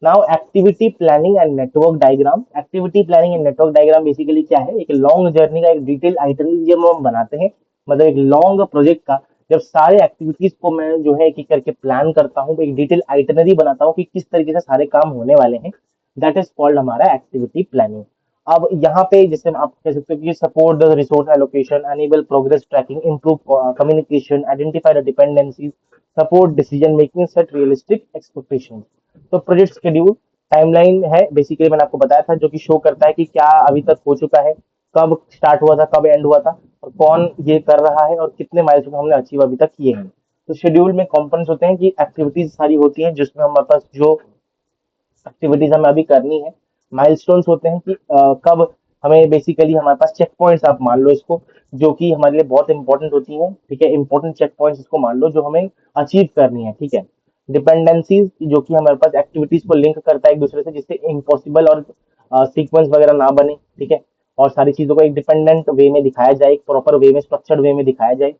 Now activity planning and network diagram. Activity planning and network diagram basically क्या है, एक लॉन्ग जर्नी का एक डिटेल आइटनरी जब हम बनाते हैं, मतलब एक लॉन्ग प्रोजेक्ट का जब सारे एक्टिविटीज को मैं जो है एक एक करके प्लान करता हूँ, एक डिटेल आइटनरी बनाता हूँ कि किस तरीके से सारे काम होने वाले हैं, दैट इज कॉल्ड हमारा एक्टिविटी प्लानिंग। अब यहाँ पे जैसे आप कह सकते हो कि support the resource allocation, enable progress tracking, improve communication, identify the dependencies, support decision making, set realistic expectations. तो प्रोजेक्ट शेड्यूल टाइमलाइन है बेसिकली, मैंने आपको बताया था, जो कि शो करता है कि क्या अभी तक हो चुका है, कब स्टार्ट हुआ था, कब एंड हुआ था, और कौन ये कर रहा है और कितने माइलस्टोन हमने अचीव अभी तक किए हैं। तो शेड्यूल में कंपोनेंट्स होते हैं कि एक्टिविटीज सारी होती हैं जिसमें हमारे पास जो एक्टिविटीज हमें अभी करनी है। माइलस्टोन्स होते हैं कि कब हमें बेसिकली हमारे पास चेक पॉइंट्स, आप मान लो इसको, जो कि हमारे लिए बहुत इंपॉर्टेंट होती हैं, ठीक है, इंपॉर्टेंट चेक पॉइंट्स इसको मान लो जो हमें अचीव करनी है, ठीक है। डिपेंडेंसीज, जो कि हमारे पास एक्टिविटीज को लिंक करता है एक दूसरे से, जिससे इम्पॉसिबल और सीक्वेंस वगैरह ना बने, ठीक है। और सारी चीजों को एक डिपेंडेंट वे में दिखाया जाए, एक प्रॉपर वे में, स्ट्रक्चर्ड वे में दिखाया जाए।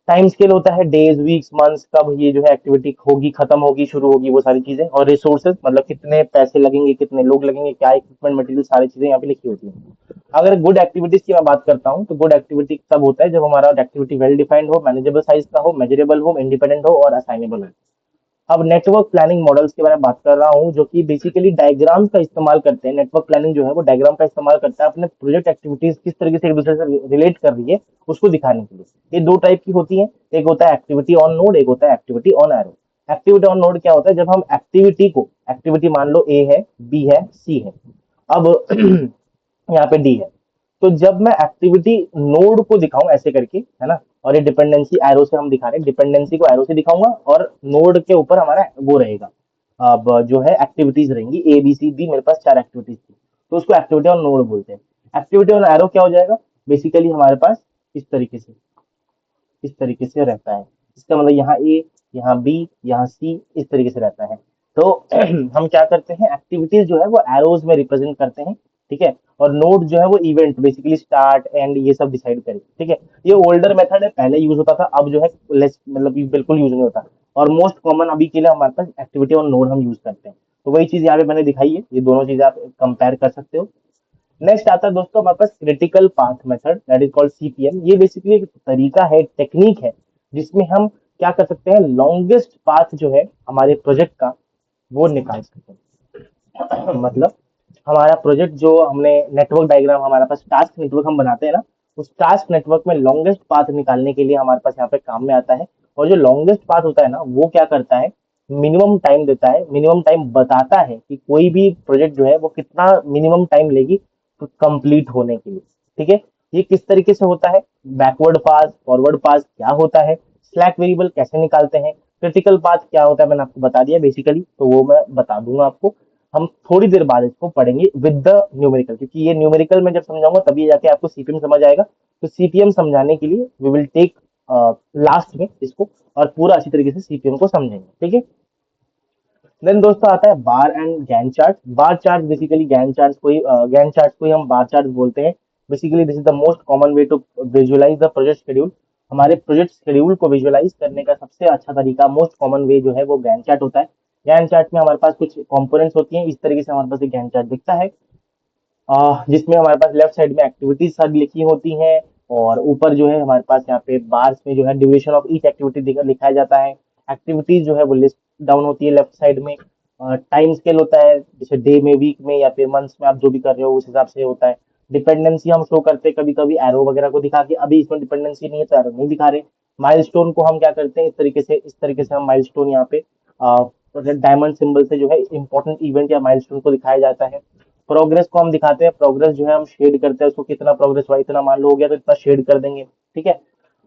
टाइम स्केल होता है डेज, वीक्स, मंथ्स, कब ये जो है एक्टिविटी होगी, खत्म होगी, शुरू होगी, वो सारी चीजें। और रिसोर्सेज मतलब कितने पैसे लगेंगे, कितने लोग लगेंगे, क्या इक्विपमेंट, मटेरियल, सारी चीजें यहाँ पे लिखी होती हैं। अगर गुड एक्टिविटीज की मैं बात करता हूँ तो गुड एक्टिविटी तब होता है जब हमारा एक्टिविटी वेल डिफाइंड हो, मैनेजेबल साइज का हो, मेजरेबल हो, इंडिपेंडेंट हो और असाइनेबल हो। अब नेटवर्क प्लानिंग मॉडल्स के बारे में बात कर रहा हूँ, जो कि बेसिकली डायग्राम का इस्तेमाल करते हैं। नेटवर्क प्लानिंग जो है वो डायग्राम का इस्तेमाल करता है अपने प्रोजेक्ट एक्टिविटीज किस तरीके से एक दूसरे से रिलेट कर रही है उसको दिखाने के लिए। ये दो टाइप की होती है, एक होता है एक्टिविटी ऑन नोड, एक होता है activity on arrow. Activity on node क्या होता है, जब हम एक्टिविटी को, एक्टिविटी मान लो ए है, बी है, सी है, अब यहाँ पे डी है, तो जब मैं एक्टिविटी नोड को दिखाऊं ऐसे करके, है ना, और ये डिपेंडेंसी एरो से हम दिखा रहे हैं, डिपेंडेंसी को एरो से दिखाऊंगा और नोड के ऊपर हमारा वो रहेगा, अब जो है एक्टिविटीज रहेंगी ए बी सी डी, मेरे पास 4 एक्टिविटीज थी, तो उसको एक्टिविटी ऑन नोड बोलते हैं। एक्टिविटी ऑन एरो क्या हो जाएगा, बेसिकली हमारे पास इस तरीके से, इस तरीके से रहता है। इसका मतलब यहाँ ए, यहाँ बी, यहाँ सी, इस तरीके से रहता है। तो हम क्या करते हैं, एक्टिविटीज जो है वो एरोज में रिप्रेजेंट करते हैं, ठीक है। और नोड जो है वो इवेंट, बेसिकली स्टार्ट एंड ये सब डिसाइड करें, ठीक है। ये ओल्डर मेथड है, पहले यूज होता था, अब जो है लेस, मतलब ये बिल्कुल यूज नहीं होता। और मोस्ट कॉमन अभी के लिए हमारे पास एक्टिविटी और नोड हम यूज करते हैं। तो वही चीज यहाँ पे मैंने दिखाई है, ये दोनों चीजें आप कंपेयर कर सकते हो। नेक्स्ट आता है दोस्तों हमारे पास critical path method, that is called CPM. ये बेसिकली एक तरीका है, टेक्निक है, जिसमें हम क्या कर सकते हैं, लॉन्गेस्ट पाथ जो है हमारे प्रोजेक्ट का वो निकाल सकते हैं। मतलब हमारा प्रोजेक्ट जो हमने नेटवर्क डायग्राम, हमारे पास टास्क नेटवर्क हम बनाते हैं ना, उस टास्क नेटवर्क में लॉन्गेस्ट पाथ निकालने के लिए हमारे पास यहाँ पे काम में आता है। और जो लॉन्गेस्ट पाथ होता है ना, वो क्या करता है, मिनिमम टाइम देता है, मिनिमम टाइम बताता है कि कोई भी प्रोजेक्ट जो है वो कितना मिनिमम टाइम लेगी कंप्लीट होने के लिए, ठीक है। ये किस तरीके से होता है, बैकवर्ड पास, फॉरवर्ड पास क्या होता है, स्लैक वेरिएबल कैसे निकालते हैं, क्रिटिकल पाथ क्या होता है, मैंने आपको बता दिया बेसिकली, तो वो मैं बता दूंगा आपको। हम थोड़ी देर बाद इसको पढ़ेंगे विद द न्यूमेरिकल, क्योंकि ये न्यूमेरिकल में जब समझाऊंगा तभी जाके आपको सीपीएम समझ आएगा। तो सीपीएम समझाने के लिए वी विल टेक लास्ट में इसको, और पूरा अच्छी तरीके से सीपीएम को समझेंगे, ठीक है। देन दोस्तों आता है bar and gantt chart. Bar chart basically gantt chart को ही हम बार चार्ट बोलते हैं। Basically this is the most common way to visualise the project schedule. हमारे प्रोजेक्ट शेड्यूल को विजुअलाइज करने का सबसे अच्छा तरीका, मोस्ट कॉमन वे जो है वो गैन चार्ट होता है। गैन चार्ट में हमारे पास कुछ कंपोनेंट्स होती हैं, इस तरीके से हमारे पास एक गैन चार्ट दिखता है, जिसमें हमारे पास लेफ्ट साइड में एक्टिविटीज सारी लिखी होती हैं, और ऊपर जो है हमारे पास यहाँ पे बार्स में जो है ड्यूरेशन ऑफ ईच एक्टिविटी लिखाया जाता है। एक्टिविटीज जो है वो लिस्ट डाउन होती है लेफ्ट साइड में, टाइम स्केल होता है, जैसे डे में, वीक में या फिर मंथ्स में, आप जो भी कर रहे हो उस हिसाब से होता है। डिपेंडेंसी हम शो करते हैं कभी कभी एरो वगैरह को दिखा के, अभी इसमें डिपेंडेंसी नहीं है तो एरो नहीं दिखा रहे। माइलस्टोन को हम क्या करते हैं, इस तरीके से हम माइलस्टोन यहाँ पे डायमंड सिंबल से जो है इंपॉर्टेंट इवेंट या माइलस्टोन को दिखाया जाता है। प्रोग्रेस को हम दिखाते हैं, प्रोग्रेस जो है हम शेड करते हैं उसको, कितना प्रोग्रेस हुआ, इतना मान लो हो गया तो इतना शेड कर देंगे। ठीक है।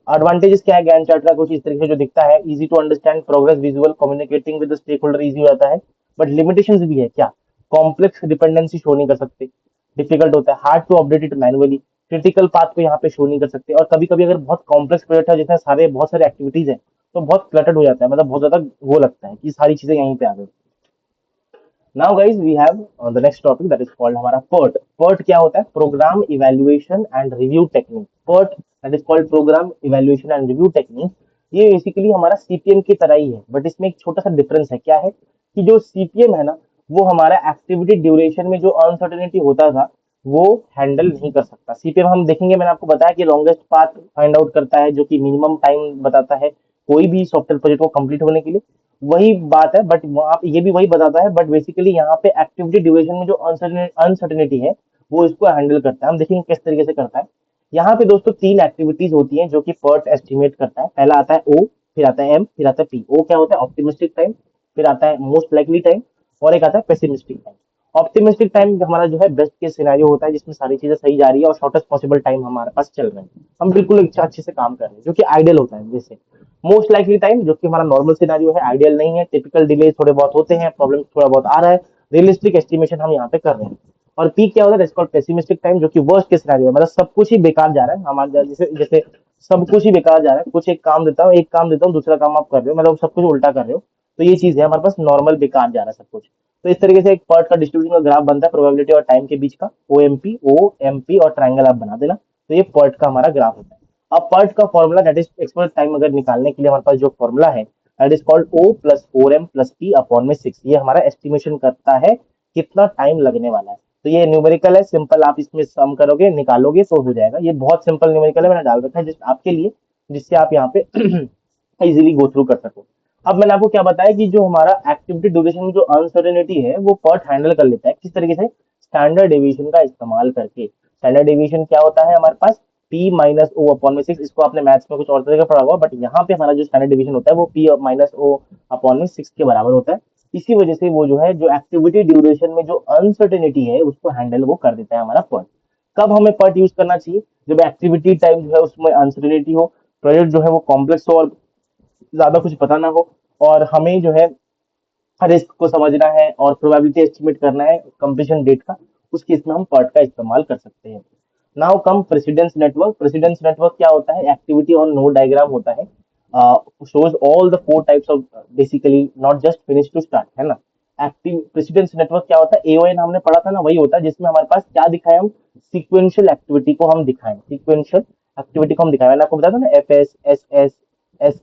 एडवांटेजेस क्या है गैन चार्ट का, कुछ इस तरीके से जो दिखता है, easy to understand, progress visual, communicating with stakeholder easy हो जाता है। बट लिमिटेशंस भी है क्या, कॉम्प्लेक्स डिपेंडेंसी शो नहीं कर सकते, डिफिकल्ट होता है, hard to update it manually, critical path को यहाँ पे शो नहीं कर सकते, और कभी कभी अगर बहुत कॉम्प्लेक्स प्रोजेक्ट है जिसमें सारे बहुत सारे एक्टिविटीज है तो बहुत क्लटर्ड हो जाता है, मतलब बहुत ज्यादा वो लगता है कि सारी चीजें यहीं पे आ गई। Now guys we have the next topic that is called हमारा पर्ट। पर्ट क्या होता है, program evaluation and review technique. PERT that is called program evaluation and review technique. ये बेसिकली हमारा सीपीएम की तरह ही है, बट इसमें एक छोटा सा डिफरेंस है, क्या है कि जो सीपीएम है ना, वो हमारा एक्टिविटी ड्यूरेशन में जो अनसर्टेनिटी होता था वो हैंडल नहीं कर सकता। सीपीएम हम देखेंगे, मैंने आपको बताया कि लॉन्गेस्ट पाथ फाइंड आउट करता है, जो कि मिनिमम टाइम बताता है कोई भी सॉफ्टवेयर प्रोजेक्ट को कंप्लीट होने के लिए। वही बात है, बट आप ये भी वही बताता है, बट बेसिकली यहाँ पे एक्टिविटी ड्यूरेशन में जो अनसर्टेनिटी है वो इसको हैंडल करता है। हम देखेंगे किस तरीके से करता है। यहाँ पे दोस्तों तीन एक्टिविटीज होती हैं जो कि पर्ट एस्टिमेट करता है। पहला आता है ओ, फिर आता है एम, फिर आता है पी। ओ क्या होता है, ऑप्टिमिस्टिक टाइम, फिर आता है मोस्ट लाइकली टाइम, और एक आता है पेसिमिस्टिक टाइम। ऑप्टिमिस्टिक टाइम हमारा जो है बेस्ट केस सिनेरियो होता है, जिसमें सारी चीजें सही जा रही है और शॉर्टेस्ट पॉसिबल टाइम हमारे पास चल रहे हैं, हम बिल्कुल अच्छे से काम कर रहे हैं, जो कि आइडियल होता है। जैसे मोस्ट लाइकली टाइम जो कि हमारा नॉर्मल सिनेरियो है, आइडियल नहीं है, टिपिकल डिले थोड़े बहुत होते हैं, प्रॉब्लम थोड़ा बहुत आ रहा है, रियलिस्टिक एस्टिमेशन हम यहाँ पे कर रहे हैं। और पीक क्या होता है, इसको पेसिमिस्टिक टाइम, जो कि वर्स्ट के सिनेरियो है, मतलब सब कुछ ही बेकार जा रहा है हमारे, जैसे जैसे सब कुछ ही बेकार जा रहा है, कुछ एक काम देता हूँ, दूसरा काम आप कर रहे हो, मतलब सब कुछ उल्टा कर रहे हो। तो ये चीज है हमारे पास, नॉर्मल बेकार जा रहा है सब कुछ। तो इस तरीके से एक पर्ट का डिस्ट्रीब्यूशन का ग्राफ बनता है, प्रोबेबिलिटी और टाइम के बीच का, ओ एम पी और ट्राइंगल आप बना देना। तो ये पर्ट का हमारा ग्राफ होता है। अब पर्ट का formula that is expert time अगर निकालने के लिए हमारे पास जो फॉर्मूला है that is called O plus 4m plus P upon में 6। ये हमारा एस्टिमेशन करता है कितना टाइम लगने वाला है। तो ये न्यूमेरिकल है, सिंपल, आप इसमें सम करोगे निकालोगे तो हो जाएगा। ये बहुत सिंपल न्यूमेरिकल है, मैंने डाल रखा है जिस आपके लिए, जिससे आप यहाँ पे इजीली गो थ्रू कर सको। अब मैंने आपको क्या बताया कि जो हमारा एक्टिविटी ड्यूरेशन में जो अनसर्टेनिटी है वो पर्ट हैंडल कर लेता है, किस तरीके से, स्टैंडर्ड डेविएशन का इस्तेमाल करके। स्टैंडर्ड डेविएशन क्या होता है हमारे पास, पी माइनस ओ अपॉन में 6। इसको आपने मैथ्स में कुछ और तरीके पढ़ा हुआ, बट यहाँ पे हमारा जो स्टैंडर्ड डिवीजन होता है वो पी माइनस ओ अपॉन में 6 के बराबर होता है। इसी वजह से वो जो है, जो एक्टिविटी ड्यूरेशन में जो अनसर्टेनिटी है उसको हैंडल वो कर देता है हमारा पर्ट। कब हमें पर्ट यूज करना चाहिए, जब एक्टिविटी टाइम जो है उसमें अनसर्टेनिटी हो, प्रोजेक्ट जो है वो कॉम्प्लेक्स हो और ज्यादा कुछ पता ना हो, और हमें जो है रिस्क को समझना है और प्रोबेबिलिटी एस्टिमेट करना है कंप्लीशन डेट का, उस केस में हम पर्ट का इस्तेमाल कर सकते हैं। Now come precedence network. Precedence network क्या होता है, एक्टिविटी और नोड डायग्राम होता है, shows all the 4 types of, basically not just finish to start, है ना। एक्टिव प्रेसिडेंस नेटवर्क क्या होता है, एओएन हमने पढ़ा था ना, वही होता है जिसमें हमारे पास क्या दिखाए, हम सीक्वेंशियल एक्टिविटी को हम दिखाएं, सीक्वेंशियल एक्टिविटी को हम दिखाएं। मैंने आपको बताया था ना, F S, S S,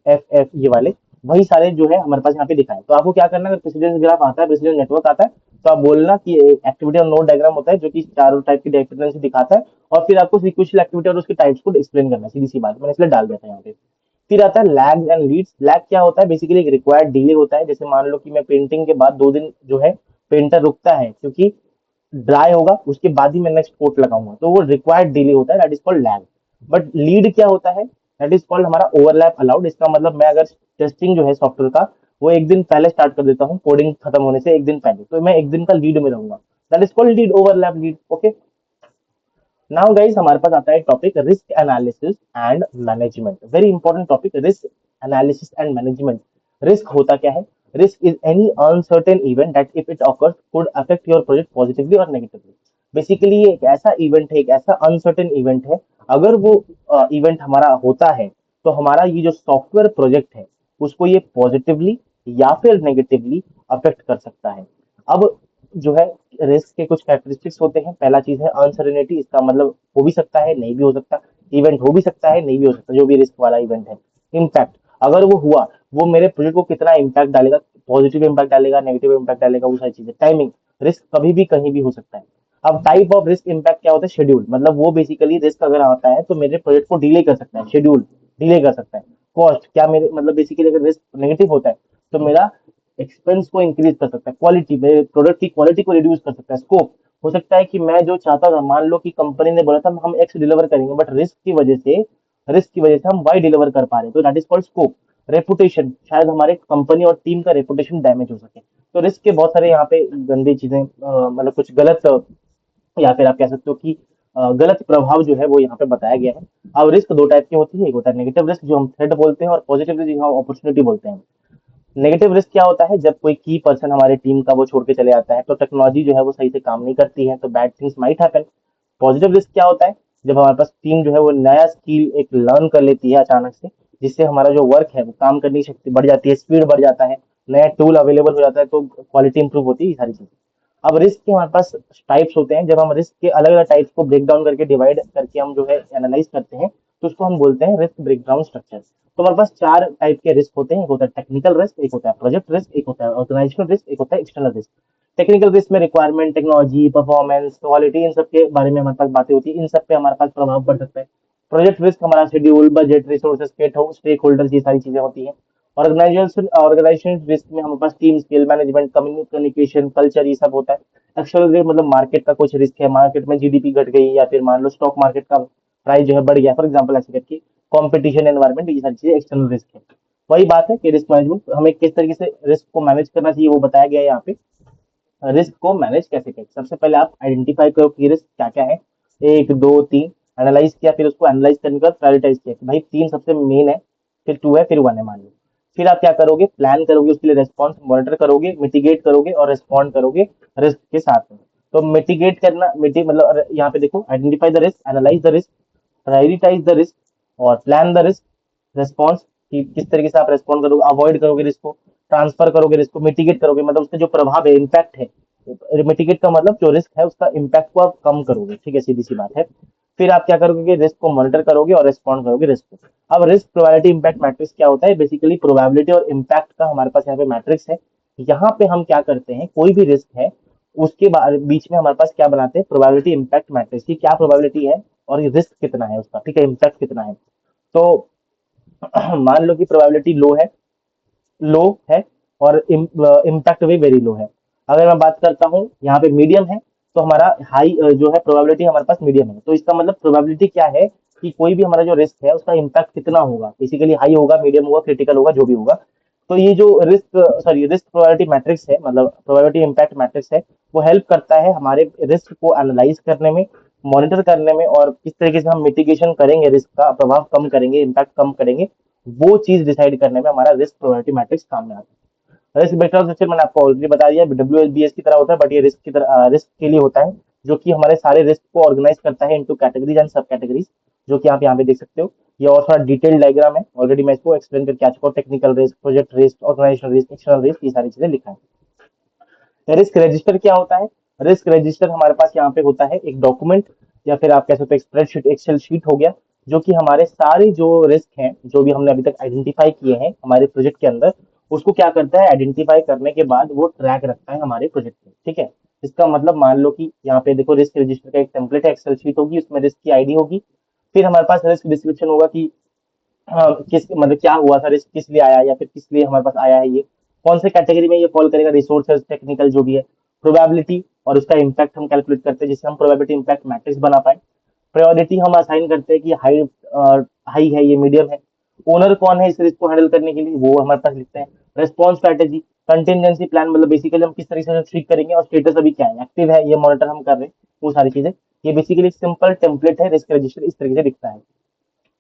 F F, ये वाले वही सारे जो है हमारे पास यहाँ पे दिखाए। तो आपको क्या करना है, अगर प्रेसिडेंस ग्राफ आता है, प्रेसिडेंस नेटवर्क आता है, तो आप बोलना कि एक्टिविटी और नोड डायग्राम होता है जो कि चारों टाइप की डिपेंडेंसी दिखाता है, और फिर आपको सीक्वेंशियल एक्टिविटी और उसके टाइप्स को एक्सप्लेन करना है, सीधी सी बात, मैंने इसलिए डाल दिया था यहाँ पे। फिर आता है लैग एंड लीड्स। लैग क्या होता है, बेसिकली एक रिक्वायर्ड डिले होता है। जैसे मान लो कि मैं पेंटिंग के बाद 2 दिन जो है पेंटर रुकता है क्योंकि ड्राई होगा, उसके बाद ही मैं नेक्स्ट कोट लगाऊंगा, तो वो रिक्वायर्ड डिले होता है, that is called lag. But lead क्या होता है, दैट इज कॉल्ड हमारा ओवरलैप अलाउड। इसका मतलब मैं अगर टेस्टिंग जो है सॉफ्टवेयर का वो एक दिन पहले स्टार्ट कर देता हूँ कोडिंग खत्म होने से एक दिन पहले, तो मैं एक दिन का लीड में रहूंगा, that is called lead, overlap lead. Okay. Now guys हमारे पास आता है topic risk analysis and management. Very important topic, risk analysis and management. Risk होता क्या है, risk is any uncertain event that if it occurs could affect your project positively और negatively. Basically ये एक ऐसा इवेंट है, एक ऐसा अनसर्टेन इवेंट है, अगर वो इवेंट हमारा होता है तो हमारा ये जो सॉफ्टवेयर प्रोजेक्ट है उसको ये पॉजिटिवली या फिर नेगेटिवली अफेक्ट कर सकता है। अब जो है रिस्क के कुछ कैरेक्टरिस्टिक्स होते हैं। पहला चीज है अनसर्टेनिटी। इसका मतलब हो भी सकता है, नहीं भी हो सकता, इवेंट हो भी सकता है, नहीं भी हो सकता, जो भी रिस्क वाला इवेंट है। इम्पैक्ट, अगर वो हुआ, वो मेरे प्रोजेक्ट को कितना इम्पैक्ट डालेगा, पॉजिटिव इम्पैक्ट डालेगा, नेगेटिव इम्पैक्ट डालेगा, वो सारी चीजें। टाइमिंग, रिस्क कभी भी कहीं भी हो सकता है। अब टाइप ऑफ रिस्क इम्पैक्ट क्या होता है, शेड्यूल, मतलब वो बेसिकली रिस्क अगर आता है तो मेरे प्रोजेक्ट को डिले कर सकता है, शेड्यूल डिले कर सकता है। कॉस्ट, क्या मेरे मतलब बेसिकली अगर रिस्क नेगेटिव होता है तो मेरा एक्सपेंस को इंक्रीज कर सकता है, क्वालिटी में प्रोडक्ट की क्वालिटी को रिड्यूस कर सकता है, स्कोप हो सकता है कि मैं जो चाहता था, मान लो कि कंपनी ने बोला था हम एक्स डिलीवर करेंगे, बट रिस्क की वजह से हम वाई डिलीवर कर पा रहे हैं, तो that is called scope. Reputation, शायद हमारे कंपनी और टीम का रेपुटेशन डैमेज हो सके। तो रिस्क के बहुत सारे यहाँ पे गंदी चीजें, मतलब कुछ गलत, या फिर आप कह सकते हो कि गलत प्रभाव जो है वो यहाँ पे बताया गया है। अब रिस्क दो टाइप की होती है, एक होता है नेगेटिव रिस्क जो हम थ्रेट बोलते हैं, और पॉजिटिव रिस्क जो हम अपॉर्चुनिटी बोलते हैं। नेगेटिव रिस्क क्या होता है, जब कोई की पर्सन हमारे टीम का वो छोड़ के चले जाता है, तो टेक्नोलॉजी जो है वो सही से काम नहीं करती है, तो bad things might happen. Positive risk क्या होता है, जब हमारे पास टीम जो है वो नया स्किल एक लर्न कर लेती है अचानक से, जिससे हमारा जो वर्क है वो काम करने की शक्ति बढ़ जाती है, स्पीड बढ़ जाता है, नया टूल अवेलेबल हो जाता है, तो क्वालिटी इंप्रूव होती है, ये सारी चीजें। अब रिस्क के हमारे पास टाइप्स होते हैं, जब हम रिस्क के अलग अलग टाइप्स को ब्रेक डाउन करके डिवाइड करके हम जो है एनालाइज करते हैं, तो उसको हम बोलते हैं रिस्क ब्रेकडाउन स्ट्रक्चर। तो हमारे पास चार टाइप के रिस्क होते हैं, एक होता है टेक्निकल रिस्क, एक होता है प्रोजेक्ट रिस्क, एक होता है ऑर्गेनाइजेशनल रिस्क, एक होता है एक्सटर्नल रिस्क। टेक्निकल रिस्क में रिक्वायरमेंट, टेक्नोलॉजी, परफॉर्मेंस, क्वालिटी, इन सब के बारे में हमारे पास बातें होती है, इन सब पे हमारे पास प्रभाव पड़ सकता है। प्रोजेक्ट रिस्क हमारा schedule, budget, resources, stake holders, ये सारी चीजें होती हैं। ऑर्गेनाइजेशन रिस्क में हमारे पास team skill, management, communication, culture, ये सब होता है। एक्सटर्नल रिस्क मतलब मार्केट का कुछ रिस्क है, मार्केट में जीडीपी घट गई, या फिर मान लो स्टॉक मार्केट का प्राइस जो है बढ़ गया, फॉर एग्जाम्पल ऐसे करके, कॉम्पिटिशन एनवायरमेंट, ये सारी चीजें एक्सटर्नल रिस्क है। वही बात है कि रिस्क मैनेजमेंट हमें किस तरीके से रिस्क को मैनेज करना चाहिए वो बताया गया है यहाँ पे। रिस्क को मैनेज कैसे करें, सबसे पहले आप आइडेंटिफाई करो कि रिस्क क्या क्या है, एक दो तीन, एनालाइज किया, फिर उसको एनालाइज करने के बाद प्रायोरिटाइज किया कि भाई तीन सबसे मेन है, फिर टू है, फिर वन है, मान लो। फिर आप क्या करोगे, प्लान करोगे, उसके लिए रेस्पॉन्स मॉनिटर करोगे, मिटिगेट करोगे और रेस्पॉन्ड करोगे रिस्क के साथ में। तो मिटिगेट करना, मतलब यहाँ पे देखो, identify the risk, analyse the risk, prioritise the risk और प्लान द रिस्क, रेस्पॉन्स कि किस तरीके से आप रेस्पॉन्ड करोगे, अवॉइड करोगे रिस्क को, ट्रांसफर करोगे रिस्क को, मिटिगेट करोगे मतलब उसका जो प्रभाव है, इम्पैक्ट है। मिटिगेट का मतलब जो रिस्क है उसका इम्पैक्ट को आप कम करोगे, ठीक है, सीधी सी बात है। फिर आप क्या करोगे कि रिस्क को मॉनिटर करोगे और रेस्पॉन्ड करोगे रिस्क को। अब रिस्क प्रोबेबिलिटी इम्पैक्ट मैट्रिक्स क्या होता है, बेसिकली प्रोबेबिलिटी और इम्पैक्ट का हमारे पास यहाँ पे मैट्रिक्स है। यहाँ पे हम क्या करते हैं, कोई भी रिस्क है उसके बीच में हमारे पास क्या बनाते हैं, प्रोबेबिलिटी इम्पैक्ट मैट्रिक्स की क्या प्रोबेबिलिटी है और ये रिस्क कितना है उसका, ठीक है, इम्पैक्ट कितना है। तो मान लो कि प्रोबेबिलिटी लो है और इम्पैक्ट भी वेरी लो है। अगर मैं बात करता हूँ यहाँ पे मीडियम है, तो हमारा हाई जो है प्रोबेबिलिटी हमारे पास मीडियम है, तो इसका मतलब प्रोबेबिलिटी क्या है कि कोई भी हमारा जो रिस्क है उसका इम्पैक्ट कितना होगा, बेसिकली हाई होगा, मीडियम होगा, क्रिटिकल होगा, जो भी होगा। तो ये जो रिस्क प्रोबेबिलिटी मैट्रिक्स है, मतलब प्रोबेबिलिटी इम्पैक्ट मैट्रिक्स है, वो हेल्प करता है हमारे रिस्क को एनालाइज करने में, मॉनिटर करने में, और किस तरीके से हम मिटिगेशन करेंगे, रिस्क का प्रभाव कम करेंगे, इम्पैक्ट कम करेंगे, वो चीज डिसाइड करने में हमारा रिस्क प्रोबेबिलिटी मैट्रिक्स काम में आता है। रिस्क वेक्टर स्ट्रक्चर मैंने आपको ऑलरेडी बता दिया, डब्ल्यूएसबीएस की तरह होता है, बट ये रिस्क की तरह रिस्क के लिए होता है, जो कि हमारे सारे रिस्क को ऑर्गेनाइज करता है इनटू कैटेगरीज एंड सब कैटेगरीज, जो कि आप यहाँ पे देख सकते हो। ये और थोड़ा डिटेल डायग्राम है, ऑलरेडी मैं इसको एक्सप्लेन करके आ चुका हूँ, technical risk, project risk, organisation risk, external risk, ये सारी चीजें लिखा है। रिस्क रजिस्टर क्या होता है, रिस्क रजिस्टर हमारे पास यहाँ पे होता है एक डॉक्यूमेंट, या फिर आप कह सकते हो स्प्रेडशीट, एक्सेल शीट हो गया, जो कि हमारे सारे जो रिस्क हैं जो भी हमने अभी तक आइडेंटिफाई किए हैं हमारे प्रोजेक्ट के अंदर, उसको क्या करता है, आइडेंटिफाई करने के बाद वो ट्रैक रखता है हमारे प्रोजेक्ट में, ठीक है। इसका मतलब मान लो कि यहाँ पे देखो, रिस्क रजिस्टर का एक टेम्पलेट है, एक्सेल शीट होगी, उसमें रिस्क की आईडी होगी, फिर हमारे पास रिस्क डिस्क्रिप्शन होगा कि हाँ, किस मतलब क्या हुआ था, रिस्क किस लिए आया, या फिर किस लिए हमारे पास आया है, ये कौन से कैटेगरी में ये फॉल करेगा, रिसोर्सेज, टेक्निकल, जो भी है। प्रोबेबिलिटी और उसका इम्पैक्ट हम कैलकुलेट करते हैं, जिससे हम प्रोबेबिलिटी इम्पैक्ट मैट्रिक्स बना पाए। प्रायोरिटी हम असाइन करते हैं कि हाई हाई है, ये मीडियम है। ओनर कौन है इस रिस्क को हैंडल करने के लिए, वो हमारे पास लिखते हैं। रेस्पॉन्स स्ट्रैटेजी, कंटिजेंसी प्लान, मतलब बेसिकली हम किस तरीके से ठीक करेंगे, और स्टेटस अभी क्या है, एक्टिव है, ये मॉनिटर हम कर रहे हैं, वो सारी चीजें। ये बेसिकली सिंपल टेम्पलेट है, रिस्क रजिस्टर इस तरीके से दिखता है।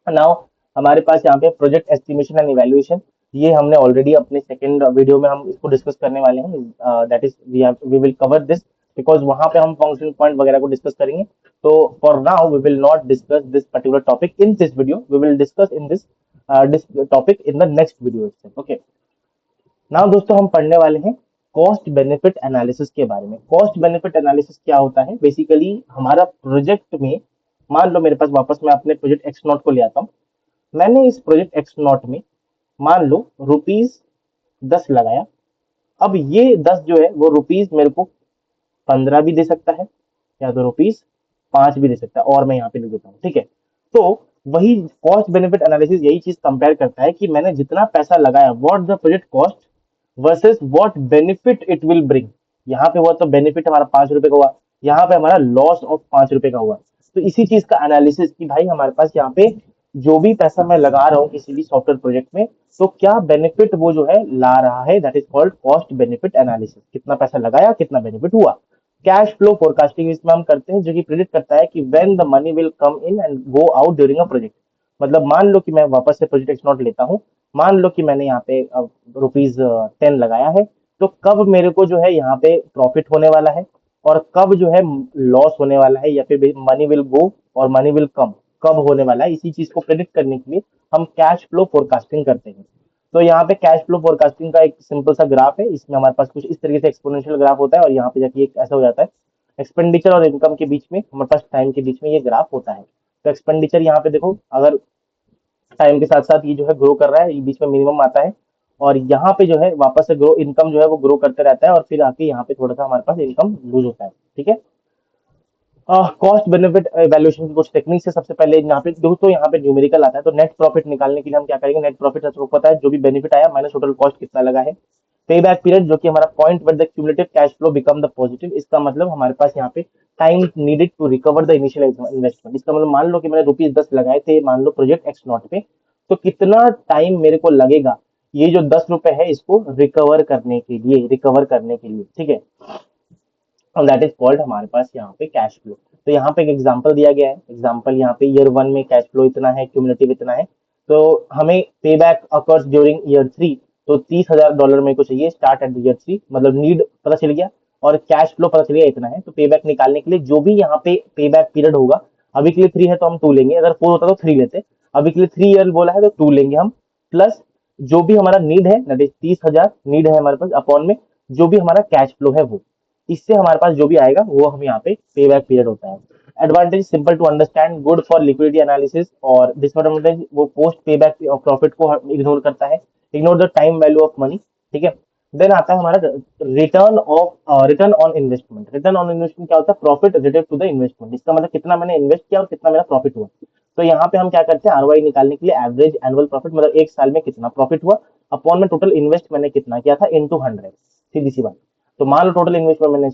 नाउ हमारे पास यहाँ पे प्रोजेक्ट एस्टिमेशन एंड इवैल्यूएशन, ये हमने ऑलरेडी अपने सेकंड वीडियो में हम इसको डिस्कस करने वाले हैं, that is we will cover this, because वहां पे हम फंक्शन पॉइंट वगैरह को डिस्कस करेंगे। तो for now we will not discuss this particular topic in this video, we will discuss in this topic in the next video. Okay, now दोस्तों हम पढ़ने वाले हैं कॉस्ट बेनिफिट एनालिसिस के बारे में। कॉस्ट बेनिफिट एनालिसिस क्या होता है, बेसिकली हमारा प्रोजेक्ट में, मान लो मेरे पास, वापस मैं अपने प्रोजेक्ट एक्स नॉट को ले आता हूँ। मैंने इस प्रोजेक्ट एक्स नॉट में मान लो ₹10 लगाया। अब ये 10 जो है वो रुपीज मेरे को 15 भी दे सकता है, या तो ₹5 भी दे सकता है, और मैं यहाँ पे लिख देता हूँ, ठीक है। तो वही कॉस्ट बेनिफिट एनालिसिस यही चीज कंपेयर करता है कि मैंने जितना पैसा लगाया, what the project cost, versus what benefit it will bring. यहाँ पे हुआ तो बेनिफिट हमारा 5 रुपए का हुआ, यहाँ पे हमारा लॉस ऑफ 5 रुपए का हुआ। तो इसी चीज का एनालिसिस कि भाई हमारे पास यहाँ पे जो भी पैसा मैं लगा रहा हूँ किसी भी सॉफ्टवेयर प्रोजेक्ट में, तो क्या बेनिफिट वो जो है ला रहा है, that is called cost benefit analysis. कितना पैसा लगाया, कितना बेनिफिट हुआ। कैश फ्लो फोरकास्टिंग इसमें हम करते हैं, जो कि प्रिडिक्ट करता है कि when the money will come in and go out during a project. मतलब मान लो कि मैं वापस से प्रोजेक्ट एक्स नॉट लेता हूँ, मान लो कि मैंने यहाँ पे ₹10 लगाया है, तो कब मेरे को जो है यहाँ पे प्रॉफिट होने वाला है और कब जो है लॉस होने वाला है, या फिर मनी विल गो और मनी विल कम कब होने वाला है, इसी चीज को प्रेडिक्ट करने के लिए हम कैश फ्लो फोरकास्टिंग करते हैं। तो यहाँ पे कैश फ्लो फोरकास्टिंग का एक सिंपल सा ग्राफ है, इसमें हमारे पास कुछ इस तरीके से एक्सपोनेंशियल ग्राफ होता है, और यहाँ पे जाके एक ऐसा हो जाता है, एक्सपेंडिचर और इनकम के बीच में, हमारे पास टाइम के बीच में ये ग्राफ होता है। तो एक्सपेंडिचर यहाँ पे देखो, अगर टाइम के साथ साथ ये जो है ग्रो कर रहा है, ये बीच में मिनिमम आता है, और यहाँ पे जो है वापस से ग्रो इनकम जो है वो ग्रो करते रहता है, और फिर आके यहाँ पे थोड़ा सा हमारे पास इनकम लूज होता है। ठीक है। कॉस्ट बेनिफिट वैल्यूएशन की कुछ टेक्निक्स है। सबसे पहले यहाँ पे दोस्तों, यहाँ पे न्यूमेरिकल आता है, तो नेट प्रॉफिट निकालने के लिए हम क्या करेंगे, नेट प्रॉफिट आपको पता है, जो भी बेनिफिट आया माइनस टोटल कॉस्ट कितना लगा है। पे बैक पीरियड, जो कि हमारा point where the cumulative cash flow become the positive, इसका मतलब हमारे पास यहाँ पे time needed to recover the initial investment. इसका मतलब मान लो कि मैंने ₹10 लगाए थे, मान लो प्रोजेक्ट एक्स नॉट पे, तो कितना टाइम मेरे को लगेगा ये जो ₹10 है इसको रिकवर करने के लिए। ठीक है। और दैट इज कॉल्ड हमारे पास यहाँ पे कैश फ्लो। तो यहाँ पे एक एग्जांपल दिया गया है, एग्जांपल यहाँ पे ईयर 1 में कैश फ्लो इतना है, क्यूमुलेटिव इतना है, तो हमें पे बैक अकर्स ड्यूरिंग ईयर 3, तो $30,000 मेरे को चाहिए स्टार्ट एट ईयर 3, मतलब नीड पता चल गया, और कैश फ्लो पता चल गया इतना है। तो पे बैक निकालने के लिए जो भी यहाँ पे पे बैक पीरियड होगा, अभी के लिए 3 है तो हम 2 लेंगे, अगर 4 होता तो 3 लेते, अभी के लिए 3 ईयर बोला है तो 2 लेंगे हम, प्लस जो भी हमारा नीड है, दैट इज 30,000 नीड है हमारे पास, अपॉन में जो भी हमारा कैश फ्लो है वो, इससे हमारे पास जो भी आएगा वो हम यहाँ पे पे बैक पीरियड होता है। Advantage simple to understand, good for liquidity analysis, और डिसएडवांटेज वो पोस्ट पे बैक प्रॉफिट को इग्नोर करता है, ignore the time value of money. ठीक है। देन आता है हमारा return on investment. Return on investment क्या होता है, profit related to the investment, इसका मतलब कितना मैंने इन्वेस्ट किया और कितना मेरा प्रॉफिट हुआ। तो यहाँ पे हम क्या करते हैं, आरओआई निकालने के लिए एवरेज एनुअल प्रॉफिट, मतलब एक साल में कितना प्रॉफिट हुआ, अपॉन में टोटल इन्वेस्ट मैंने कितना किया था, इनटू 100, सीधी सी बात। तो मान लो टोटल इन्वेस्टमेंट मैंने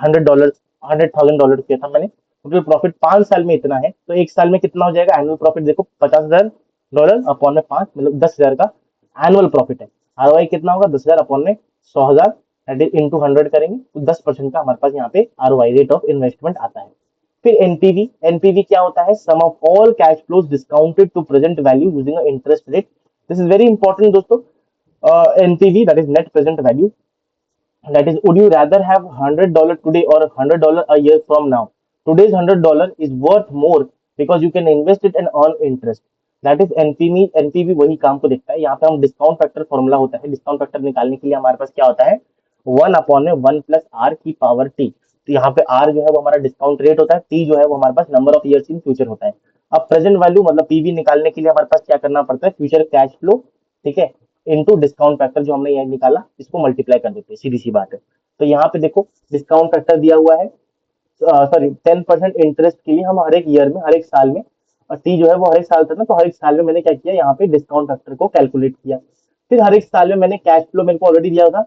$100, $100,000 किया था मैंने, टोटल प्रॉफिट 5 साल में इतना है, तो एक साल में कितना हो जाएगा एनुअल प्रॉफिट, देखो $50,000 अपॉन में 5, मतलब 10,000 का एनुअल प्रॉफिट है। आरओआई कितना होगा, 10,000 अपॉन में 100,000, इंटू 100 करेंगे तो 10% का हमारे पास यहाँ पे आरओआई रेट ऑफ इन्वेस्टमेंट आता है। फिर एनपीवी, एनपीवी क्या होता है, sum of all cash flows discounted to present value using interest rate. This is very important दोस्तों। NPV that is net present value, that is, would you rather have $100 today or $100 a year from now? Today's $100 is worth more because you can invest it and earn interest. That is NPV. NPV वही काम को देखता है। यहाँ पे हम discount factor formula होता है, डिस्काउंट फैक्टर निकालने के लिए हमारे पास क्या होता है, 1/1+r⁻t। तो यहाँ पे r जो है वो हमारा डिस्काउंट रेट होता है, t जो है वो हमारे पास number of years in future होता है। अब प्रेजेंट वैल्यू मतलब पीवी निकालने के लिए हमारे पास क्या करना पड़ता है, फ्यूचर कैश फ्लो, ठीक है, इनटू डिस्काउंट फैक्टर जो हमने यहाँ निकाला, इसको मल्टीप्लाई कर देते हैं, सीधी सी बात है। तो यहाँ पे देखो डिस्काउंट फैक्टर दिया हुआ है, सॉरी 10% इंटरेस्ट के लिए हम हर एक ईयर में, हर एक साल में, और टी जो है वो हर एक साल था ना, तो हर एक साल में मैंने क्या किया, यहाँ पे डिस्काउंट फैक्टर को कैलकुलेट किया। फिर हर एक साल में मैंने कैश फ्लो मेरे को ऑलरेडी दिया था,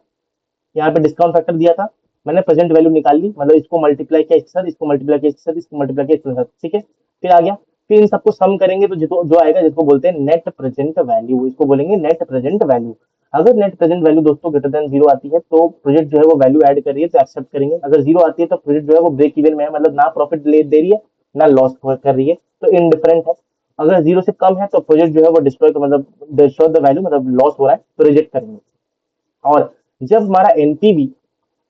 यहाँ पे डिस्काउंट फैक्टर दिया था, मैंने प्रेजेंट वैल्यू निकाल ली, मतलब इसको मल्टीप्लाई किया इसके साथ, इसको मल्टीप्लाई किया इसके साथ, इसको मल्टीप्लाई किया इसके साथ। ठीक है। फिर आ गया, फिर इन सबको सम करेंगे तो जो आएगा, जिसको बोलते हैं नेट प्रेजेंट वैल्यू, इसको बोलेंगे नेट प्रेजेंट वैल्यू। अगर नेट प्रेजेंट वैल्यू दोस्तों ग्रेटर देन 0 आती है तो प्रोजेक्ट जो है वो वैल्यू ऐड कर रही है तो एक्सेप्ट करेंगे, अगर 0 आती है तो प्रोजेक्ट जो है वो ब्रेक इवन में है, मतलब ना प्रॉफिट ले दे रही है ना लॉस कर रही है, तो इनडिफरेंट है। अगर 0 से कम है तो प्रोजेक्ट जो है वो डिस्ट्रॉय, मतलब डिस्ट्रॉय द वैल्यू, मतलब लॉस हो रहा है तो रिजेक्ट करेंगे। और जब हमारा एनपीवी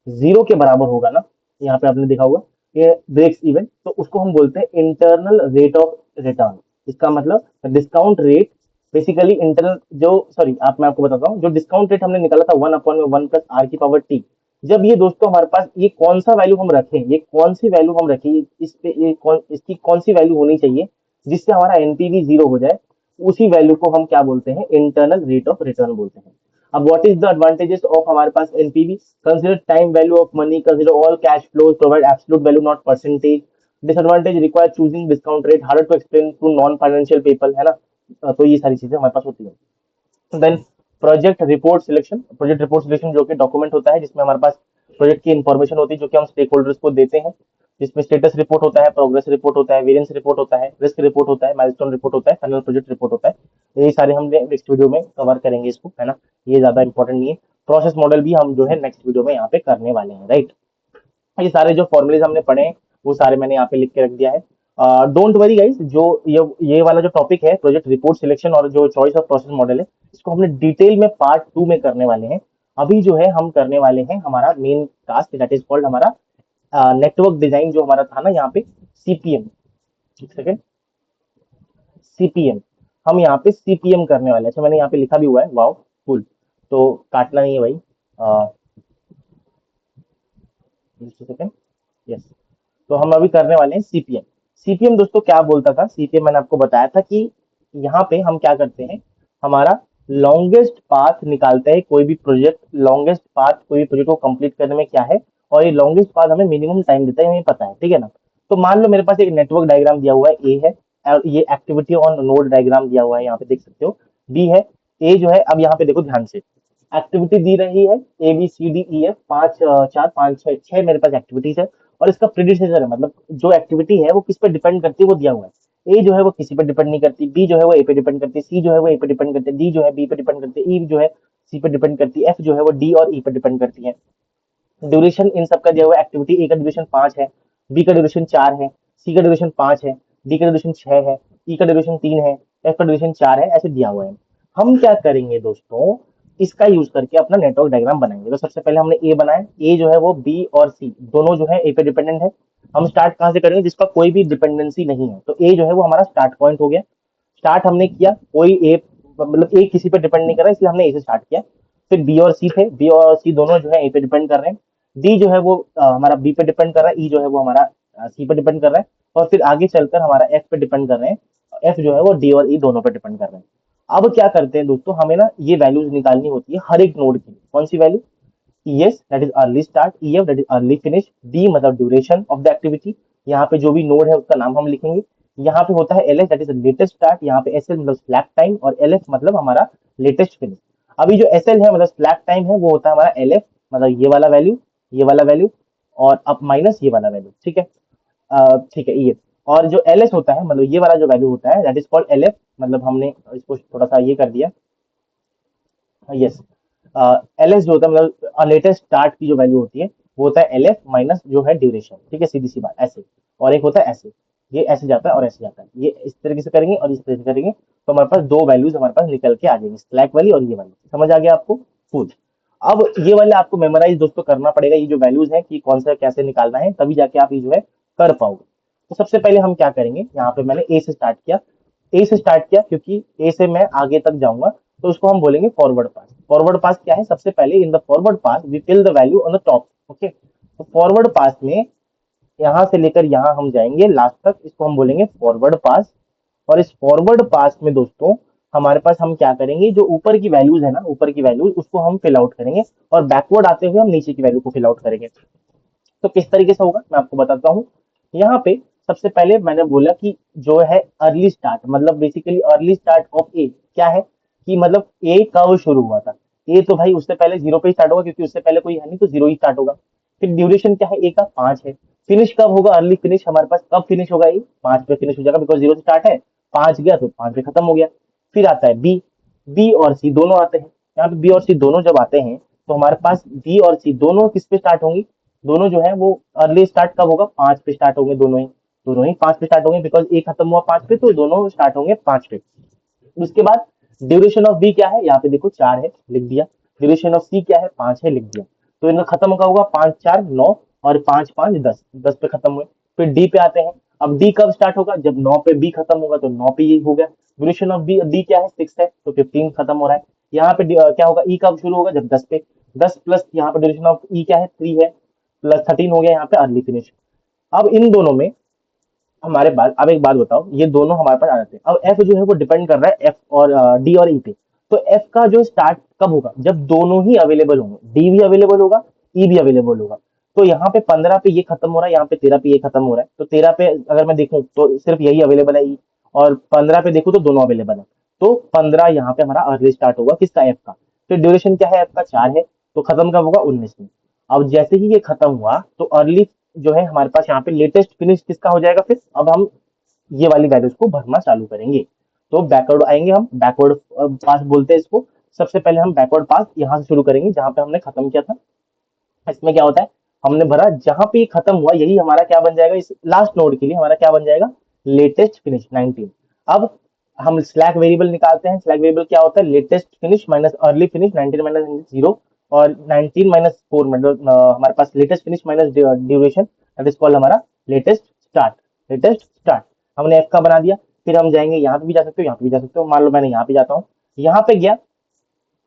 0 के बराबर होगा ना, यहाँ पे आपने देखा होगा ये ब्रेक्स इवन, तो उसको हम बोलते हैं इंटरनल रेट ऑफ रिटर्न। इसका मतलब डिस्काउंट रेट, बेसिकली इंटरनल जो, सॉरी आप, मैं आपको बताता हूँ, जो डिस्काउंट रेट हमने निकाला था 1/1+r⁻t, जब ये दोस्तों हमारे पास ये कौन सा वैल्यू हम रखें, ये कौन सी वैल्यू हम रखें, इस पे ये इसकी कौन सी वैल्यू होनी चाहिए जिससे हमारा एनपीवी 0 हो जाए, उसी वैल्यू को हम क्या बोलते हैं, इंटरनल रेट ऑफ रिटर्न बोलते हैं। अब what is the advantages of हमारे पास NPV, consider time value of money, consider all cash flows, provide absolute value not percentage. Disadvantage require choosing discount rate, harder to explain to non financial people, है ना। तो ये सारी चीजें हमारे पास होती है। देन प्रोजेक्ट रिपोर्ट सिलेक्शन जो कि डॉक्यूमेंट होता है जिसमें हमारे पास प्रोजेक्ट की इंफॉर्मेशन होती है जो कि हम स्टेक होल्डर्स को देते हैं, जिसमें स्टेटस रिपोर्ट होता है, प्रोग्रेस रिपोर्ट होता है, वेरिएंस रिपोर्ट होता है, रिस्क रिपोर्ट होता है, माइलस्टोन रिपोर्ट होता है, फाइनल प्रोजेक्ट रिपोर्ट होता है। ये सारे हम नेक्स्ट वीडियो में कवर करेंगे इसको, है ना। ये ज्यादा इंपॉर्टेंट नहीं है। प्रोसेस मॉडल भी हम जो है नेक्स्ट वीडियो में यहाँ पे करने वाले हैं, राइट। ये सारे जो फॉर्मुलेज हमने पढ़े हैं वो सारे मैंने यहाँ पे लिख के रख दिया है। डोंट वरी गाइस, जो ये वाला जो टॉपिक है प्रोजेक्ट रिपोर्ट सिलेक्शन और जो चॉइस ऑफ प्रोसेस मॉडल है, इसको हमने डिटेल में पार्ट 2 में करने वाले हैं। अभी जो है हम करने वाले हैं हमारा main task, that is called हमारा नेटवर्क डिजाइन, जो हमारा था ना यहाँ पे सीपीएम। एक सेकेंड, सीपीएम, हम यहाँ पे सीपीएम करने वाले हैं। अच्छा, मैंने यहाँ पे लिखा भी हुआ है, वाओ कूल। तो काटना नहीं है भाई। Second, yes. तो हम अभी करने वाले हैं सीपीएम। सीपीएम दोस्तों क्या बोलता था, सीपीएम मैंने आपको बताया था कि यहाँ पे हम क्या करते हैं, हमारा लॉन्गेस्ट पाथ निकालते हैं। कोई भी प्रोजेक्ट लॉन्गेस्ट पाथ, कोई भी प्रोजेक्ट को कंप्लीट करने में क्या है, और ये लॉन्गेस्ट पाथ हमें मिनिमम टाइम देता है, हमें पता है, ठीक है ना। तो मान लो मेरे पास एक नेटवर्क डायग्राम दिया हुआ है, ए है, और ये एक्टिविटी ऑन नोड डायग्राम दिया हुआ है, यहाँ पे देख सकते हो, बी है, ए जो है, अब यहाँ पे देखो ध्यान से, एक्टिविटी दी रही है A B C D E F, पांच चार पांच छह, छह मेरे पास एक्टिविटीज है, और इसका प्रीडिसेसर है, मतलब जो एक्टिविटी है वो किस पर डिपेंड करती है वो दिया हुआ है। ए जो है वो किसी पर डिपेंड नहीं करती, बी जो है वो ए पे डिपेंड करती है, सी जो है वो ए पे डिपेंड करती है, डी जो है बी पे डिपेंड करती है, ई जो है सी पे डिपेंड करती है, एफ जो है वो डी और ई पे डिपेंड करती है। ड्यूरेशन इन सबका दिया हुआ है, एक्टिविटी ए का ड्यूरेशन 5 है, बी का ड्यूरेशन 4 है, सी का ड्यूरेशन 5 है, डी का ड्यूरेशन 6 है, ई का ड्यूरेशन 3 है, एफ का ड्यूरेशन 4 है, ऐसे दिया हुआ है। हम क्या करेंगे दोस्तों, इसका यूज करके अपना नेटवर्क डायग्राम बनाएंगे। तो सबसे पहले हमने ए बनाया, ए जो है वो बी और सी दोनों जो है ए पे डिपेंडेंट है। हम स्टार्ट कहाँ से करेंगे, जिसका कोई भी डिपेंडेंसी नहीं है, तो ए जो है वो हमारा स्टार्ट पॉइंट हो गया। स्टार्ट हमने किया, कोई ए, मतलब ए किसी पे डिपेंड नहीं कर रहा, इसलिए हमने ए से स्टार्ट किया। फिर बी और सी थे, बी और सी दोनों जो है ए पे डिपेंड कर रहे हैं। डी जो है वो हमारा बी पे डिपेंड कर रहा है, ई जो है वो हमारा सी पे डिपेंड कर रहा है, और फिर आगे चलकर हमारा एफ पे डिपेंड कर रहे हैं, एफ जो है वो डी और ई दोनों पे डिपेंड कर रहे हैं। अब क्या करते हैं दोस्तों, हमें ना ये वैल्यूज निकालनी होती है हर एक नोड की। कौन सी value, ES that is early start, EF that is early finish, D मतलब ड्यूरेशन ऑफ द एक्टिविटी, यहाँ पे जो भी नोड है उसका नाम हम लिखेंगे। यहाँ पे होता है LS that is latest start, यहाँ पे SL मतलब स्लैक टाइम, और LF मतलब हमारा लेटेस्ट फिनिश। अभी जो SL है मतलब स्लैक टाइम है, वो होता है हमारा LF, मतलब ये वाला वैल्यू, ये वाला वैल्यू, और अब माइनस ये वाला वैल्यू, ठीक है। ठीक है, EF। और जो LS होता है, मतलब ये वाला जो वैल्यू होता है, दैट इज कॉल्ड LF, मतलब हमने इसको थोड़ा सा ये कर दिया, यस। LS जो होता है मतलब लेटेस्ट स्टार्ट की जो वैल्यू होती है, वो होता है LF माइनस जो है ड्यूरेशन, ठीक है, सीधी सी बात, ऐसे। और एक होता है ऐसे, ये ऐसे जाता है और ऐसे जाता है, ये इस तरीके से करेंगे और इस तरीके से करेंगे, तो हमारे पास दो वैल्यूज हमारे पास निकल के आ जाएंगी, स्लैक वाली और ये वाली। समझ आ गया आपको, फुल। अब ये वाले आपको मेमोराइज दोस्तों करना पड़ेगा, ये जो वैल्यूज है कि कौन सा कैसे निकालना है, तभी जाके आप ये जो है कर पाओगे। तो सबसे पहले हम क्या करेंगे, यहाँ पे मैंने ए से स्टार्ट किया, ए से स्टार्ट किया क्योंकि ए से मैं आगे तक जाऊंगा, तो उसको हम बोलेंगे फॉरवर्ड पास। फॉरवर्ड पास क्या है, सबसे पहले in the forward pass we fill the value on the top, okay. तो फॉरवर्ड पास में यहां से लेकर यहां हम जाएंगे लास्ट तक, इसको हम बोलेंगे फॉरवर्ड पास। और इस फॉरवर्ड पास में दोस्तों हमारे पास हम क्या करेंगे, जो ऊपर की वैल्यूज है ना, ऊपर की वैल्यूज उसको हम फिल आउट करेंगे, और बैकवर्ड आते हुए हम नीचे की वैल्यू को फिल आउट करेंगे। तो किस तरीके से होगा मैं आपको बताता हूँ। यहाँ पे सबसे पहले मैंने बोला कि जो है अर्ली स्टार्ट, मतलब बेसिकली अर्ली स्टार्ट ऑफ ए क्या है, कि मतलब ए कब शुरू हुआ था। ए तो भाई उससे पहले जीरो पे ही स्टार्ट होगा, क्योंकि उससे पहले कोई है नहीं, तो जीरो ही स्टार्ट होगा। फिर ड्यूरेशन क्या है, ए का 5 है। फिनिश कब होगा, अर्ली फिनिश हमारे पास कब फिनिश होगा, ये 5 पे फिनिश हो जाएगा, बिकॉज जीरो से स्टार्ट है, 5 गया तो 5 पे खत्म हो गया। फिर आता है बी, बी और सी दोनों आते हैं। यहाँ पे बी और सी दोनों जब आते हैं, तो हमारे पास बी और सी दोनों किस पे स्टार्ट होंगी, दोनों जो है वो अर्ली स्टार्ट कब होगा, 5 पे स्टार्ट होंगे, दोनों ही 5 पे स्टार्ट होंगे, बिकॉज ए खत्म हुआ 5 पे, तो दोनों स्टार्ट होंगे 5 पे। उसके बाद ड्यूरेशन ऑफ बी क्या है, यहाँ पे देखो 4 है, लिख दिया। ड्यूरेशन ऑफ सी क्या है, 5 है, लिख दिया। तो इनका खत्म का होगा 5 4 9, और 5 5 10, 10 पे खत्म हुए। फिर डी पे आते हैं। अब डी कब स्टार्ट होगा, जब 9 पे बी खत्म होगा, तो 9 पे ये हो गया। ड्यूरेशन ऑफ बी, डी क्या है 6 है, तो 15 खत्म हो रहा है। यहाँ पे क्या होगा, ई कब शुरू होगा, जब 10 पे, 10 प्लस यहाँ पे ड्यूरेशन ऑफ ई क्या है 3 है, प्लस 13 हो गया यहाँ पे अर्ली फिनिश। अब इन दोनों में हमारे पास, अब एक बात बताओ, ये दोनों हमारे पास आ जाते हैं। अब एफ जो है वो डिपेंड कर रहा है एफ और डी और ई पे। तो एफ का जो स्टार्ट कब होगा, जब दोनों ही अवेलेबल होंगे, डी भी अवेलेबल होगा, ई भी अवेलेबल होगा। तो यहाँ पे 15 पे ये खत्म हो रहा है, यहाँ पे 13 पे ये खत्म हो रहा है, तो 13 पे अगर मैं देखूं तो सिर्फ यही अवेलेबल है ई, और 15 पे देखूं तो दोनों अवेलेबल है। तो 15 यहाँ पे हमारा अर्ली स्टार्ट होगा, किसका, एफ का। फिर ड्यूरेशन क्या है आपका 4 है, तो खत्म कब होगा 19 में। अब जैसे ही ये खत्म हुआ तो अर्ली जो है हमारे पास यहाँ पे लेटेस्ट फिनिश किसका हो जाएगा, फिर अब हम ये वाली वैल्यूज को भरना चालू करेंगे। तो बैकवर्ड आएंगे, हम बैकवर्ड पास बोलते हैं इसको। सबसे पहले हम बैकवर्ड पास यहाँ से शुरू करेंगे जहां पे हमने खत्म किया था। इसमें क्या होता है, हमने भरा जहां पे ये खत्म हुआ यही हमारा क्या बन जाएगा, इस लास्ट नोड के लिए हमारा क्या बन जाएगा, लेटेस्ट फिनिश 19। अब हम स्लैक वेरिएबल निकालते हैं। स्लैक वेरिएबल क्या होता है, latest finish minus early finish, 19 minus 0, और 19 माइनस 4 मतलब हमारे पास latest finish minus duration, that is called हमारा लेटेस्ट स्टार्ट। लेटेस्ट स्टार्ट हमने एफ का बना दिया। फिर हम जाएंगे, यहाँ पे भी जा सकते हो, यहाँ पे भी जा सकते हो। मान लो मैंने यहाँ पे जाता हूँ, यहाँ पे गया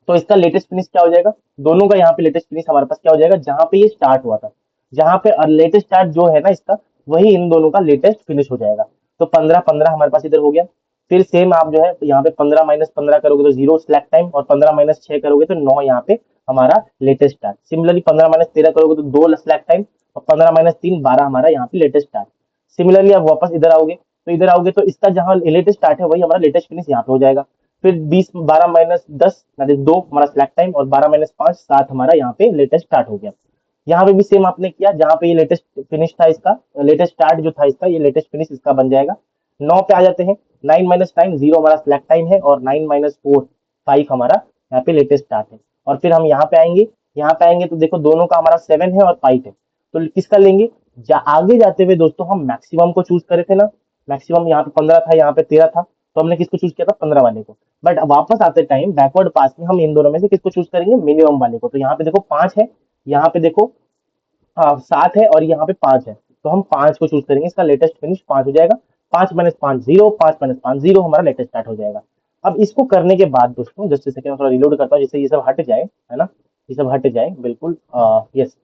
तो इसका लेटेस्ट फिनिश क्या हो जाएगा, दोनों का यहाँ पे लेटेस्ट फिनिश हमारे पास क्या हो जाएगा, जहां पे ये स्टार्ट हुआ था, जहां पे लेटेस्ट स्टार्ट जो है ना इसका, वही इन दोनों का लेटेस्ट फिनिश हो जाएगा। तो 15 हमारे पास इधर हो गया। फिर सेम आप जो है यहाँ पे 15 - 15 करोगे तो 0 स्लैक टाइम, और 15 - 6 करोगे तो 9 यहाँ पे हमारा लेटेस्ट स्टार्ट। सिमिलरली 15 - 13 करोगे तो 2 स्लैक टाइम, और 15 - 3 12 हमारा यहाँ पे लेटेस्ट स्टार्ट। सिमिलरली आप वापस इधर आओगे, तो इधर आओगे तो इसका जहां लेटेस्ट स्टार्ट है वही हमारा लेटेस्ट फिनिश यहाँ पे हो जाएगा। फिर 20 12 - 10 दैट इज 2 हमारा स्लैक टाइम, और 12 - 5 7 हमारा यहाँ पे लेटेस्ट स्टार्ट हो गया। यहाँ पे भी सेम आपने किया, जहाँ पे ये लेटेस्ट फिनिश था इसका, लेटेस्ट स्टार्ट जो था इसका, ये लेटेस्ट फिनिश इसका बन जाएगा। 9 पे आ जाते हैं, 9 - 9 0 हमारा स्लैक टाइम है, और 9 - 4 5 हमारा यहाँ पे लेटेस्ट स्टार्ट है। और फिर हम यहाँ पे आएंगे, यहाँ पे आएंगे तो देखो दोनों का हमारा 7 है और 5 है, तो किसका लेंगे, आगे जाते हुए दोस्तों हम मैक्सिमम को चूज करे थे ना। मैक्सिमम यहाँ पे 15 था, यहाँ पे 13 था, तो हमने किसको चूज किया था, 15 वाले को। बट वापस आते टाइम बैकवर्ड पास में हम इन दोनों में से किसको चूज करेंगे, मिनिमम वाले को। तो यहाँ पे देखो 5 है, यहाँ पे देखो 7 है, और यहाँ पे 5 है, तो हम 5 को चूज करेंगे। इसका लेटेस्ट फिनिश 5 हो जाएगा। 5 - 5 0, 5 - 5 0 हमारा लेटेस्ट स्टार्ट हो जाएगा। अब इसको करने के बाद दोस्तों, जस्ट सेकंड थोड़ा रिलोड करता हूँ जिससे ये सब हट जाए, है ना, ये सब हट जाए बिल्कुल। यस,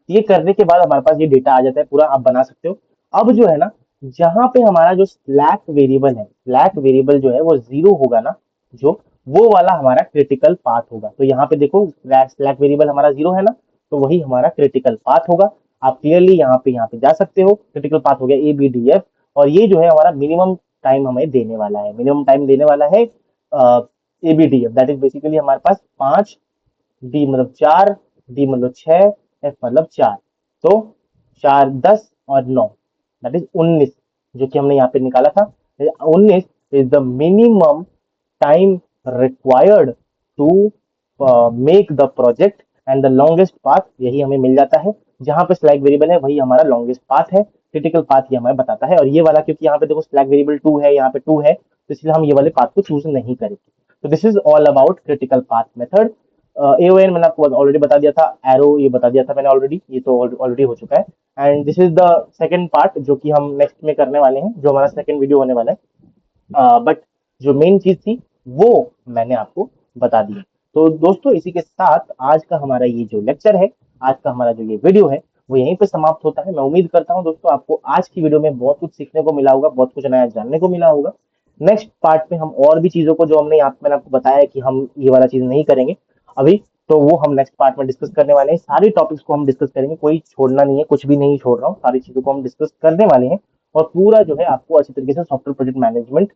ये करने के बाद हमारे पास ये डेटा आ जाता है पूरा, आप बना सकते हो। अब जो है ना, जहां पे हमारा जो स्लैक वेरिएबल है, स्लैक वेरिएबल जो है वो 0 होगा ना, जो वो वाला हमारा क्रिटिकल पाथ होगा। तो यहाँ पे देखो स्लैक वेरिएबल हमारा 0 है ना, तो वही हमारा क्रिटिकल पाथ होगा। आप क्लियरली यहाँ पे जा सकते हो। क्रिटिकल पाथ हो गया ABDF, और ये जो है हमारा मिनिमम टाइम हमें देने वाला है। मिनिमम टाइम देने वाला है ABDF, दैट इज बेसिकली हमारे पास 5, डी मतलब 4, डी मतलब 6, एफ मतलब 4। तो 4 10 और 9 दैट इज 19, जो कि हमने यहाँ पे निकाला था। 19 is the minimum time required to make the project, and the longest path यही हमें मिल जाता है। जहां पे स्लैक वेरिएबल है वही हमारा लॉन्गेस्ट पाथ है। क्रिटिकल पाथ ये हमें बताता है। और ये वाला क्योंकि यहाँ पे देखो स्लैक वेरिएबल 2 है, यहाँ पे 2 है, तो इसलिए हम ये वाले पाथ को चूज नहीं करेंगे। तो this is all about critical path method. AON मैंने आपको ऑलरेडी बता दिया था, एरो ये बता दिया था मैंने ऑलरेडी, ये तो ऑलरेडी हो चुका है। And this is the second part जो कि हम नेक्स्ट में करने वाले हैं, जो हमारा सेकंड वीडियो होने वाला है। बट जो मेन चीज थी वो मैंने आपको बता दी। तो दोस्तों इसी के साथ आज का हमारा ये जो लेक्चर है, आज का हमारा जो ये वीडियो है, वो यहीं पे समाप्त होता है। मैं उम्मीद करता हूँ दोस्तों आपको आज की वीडियो में बहुत कुछ सीखने को मिला होगा, बहुत कुछ नया जानने को मिला होगा। नेक्स्ट पार्ट में हम और भी चीजों को, जो मैंने आपको बताया कि हम ये वाला चीज नहीं करेंगे अभी, तो वो हम नेक्स्ट पार्ट में डिस्कस करने वाले हैं। सारी टॉपिक्स को हम डिस्कस करेंगे, कोई छोड़ना नहीं है, कुछ भी नहीं छोड़ रहा हूँ, सारी चीजों को हम डिस्कस करने वाले हैं। और पूरा जो है आपको अच्छी तरीके से सॉफ्टवेयर प्रोजेक्ट मैनेजमेंट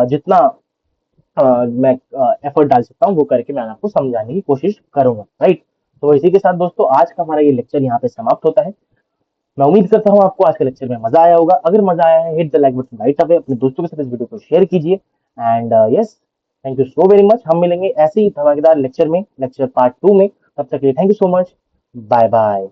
जितना मैं एफर्ट डाल सकता हूँ वो करके मैं आपको समझाने की कोशिश करूंगा, राइट। तो इसी के साथ दोस्तों आज का हमारा ये लेक्चर यहाँ पे समाप्त होता है। मैं उम्मीद करता हूँ आपको आज के लेक्चर में मजा आया होगा। अगर मजा आया है, hit the like button right away, अपने दोस्तों के साथ इस वीडियो को शेयर कीजिए। And yes, thank you so very much. हम मिलेंगे ऐसे ही धमाकेदार लेक्चर में, लेक्चर पार्ट 2 में। तब तक के लिए thank you so much. Bye bye.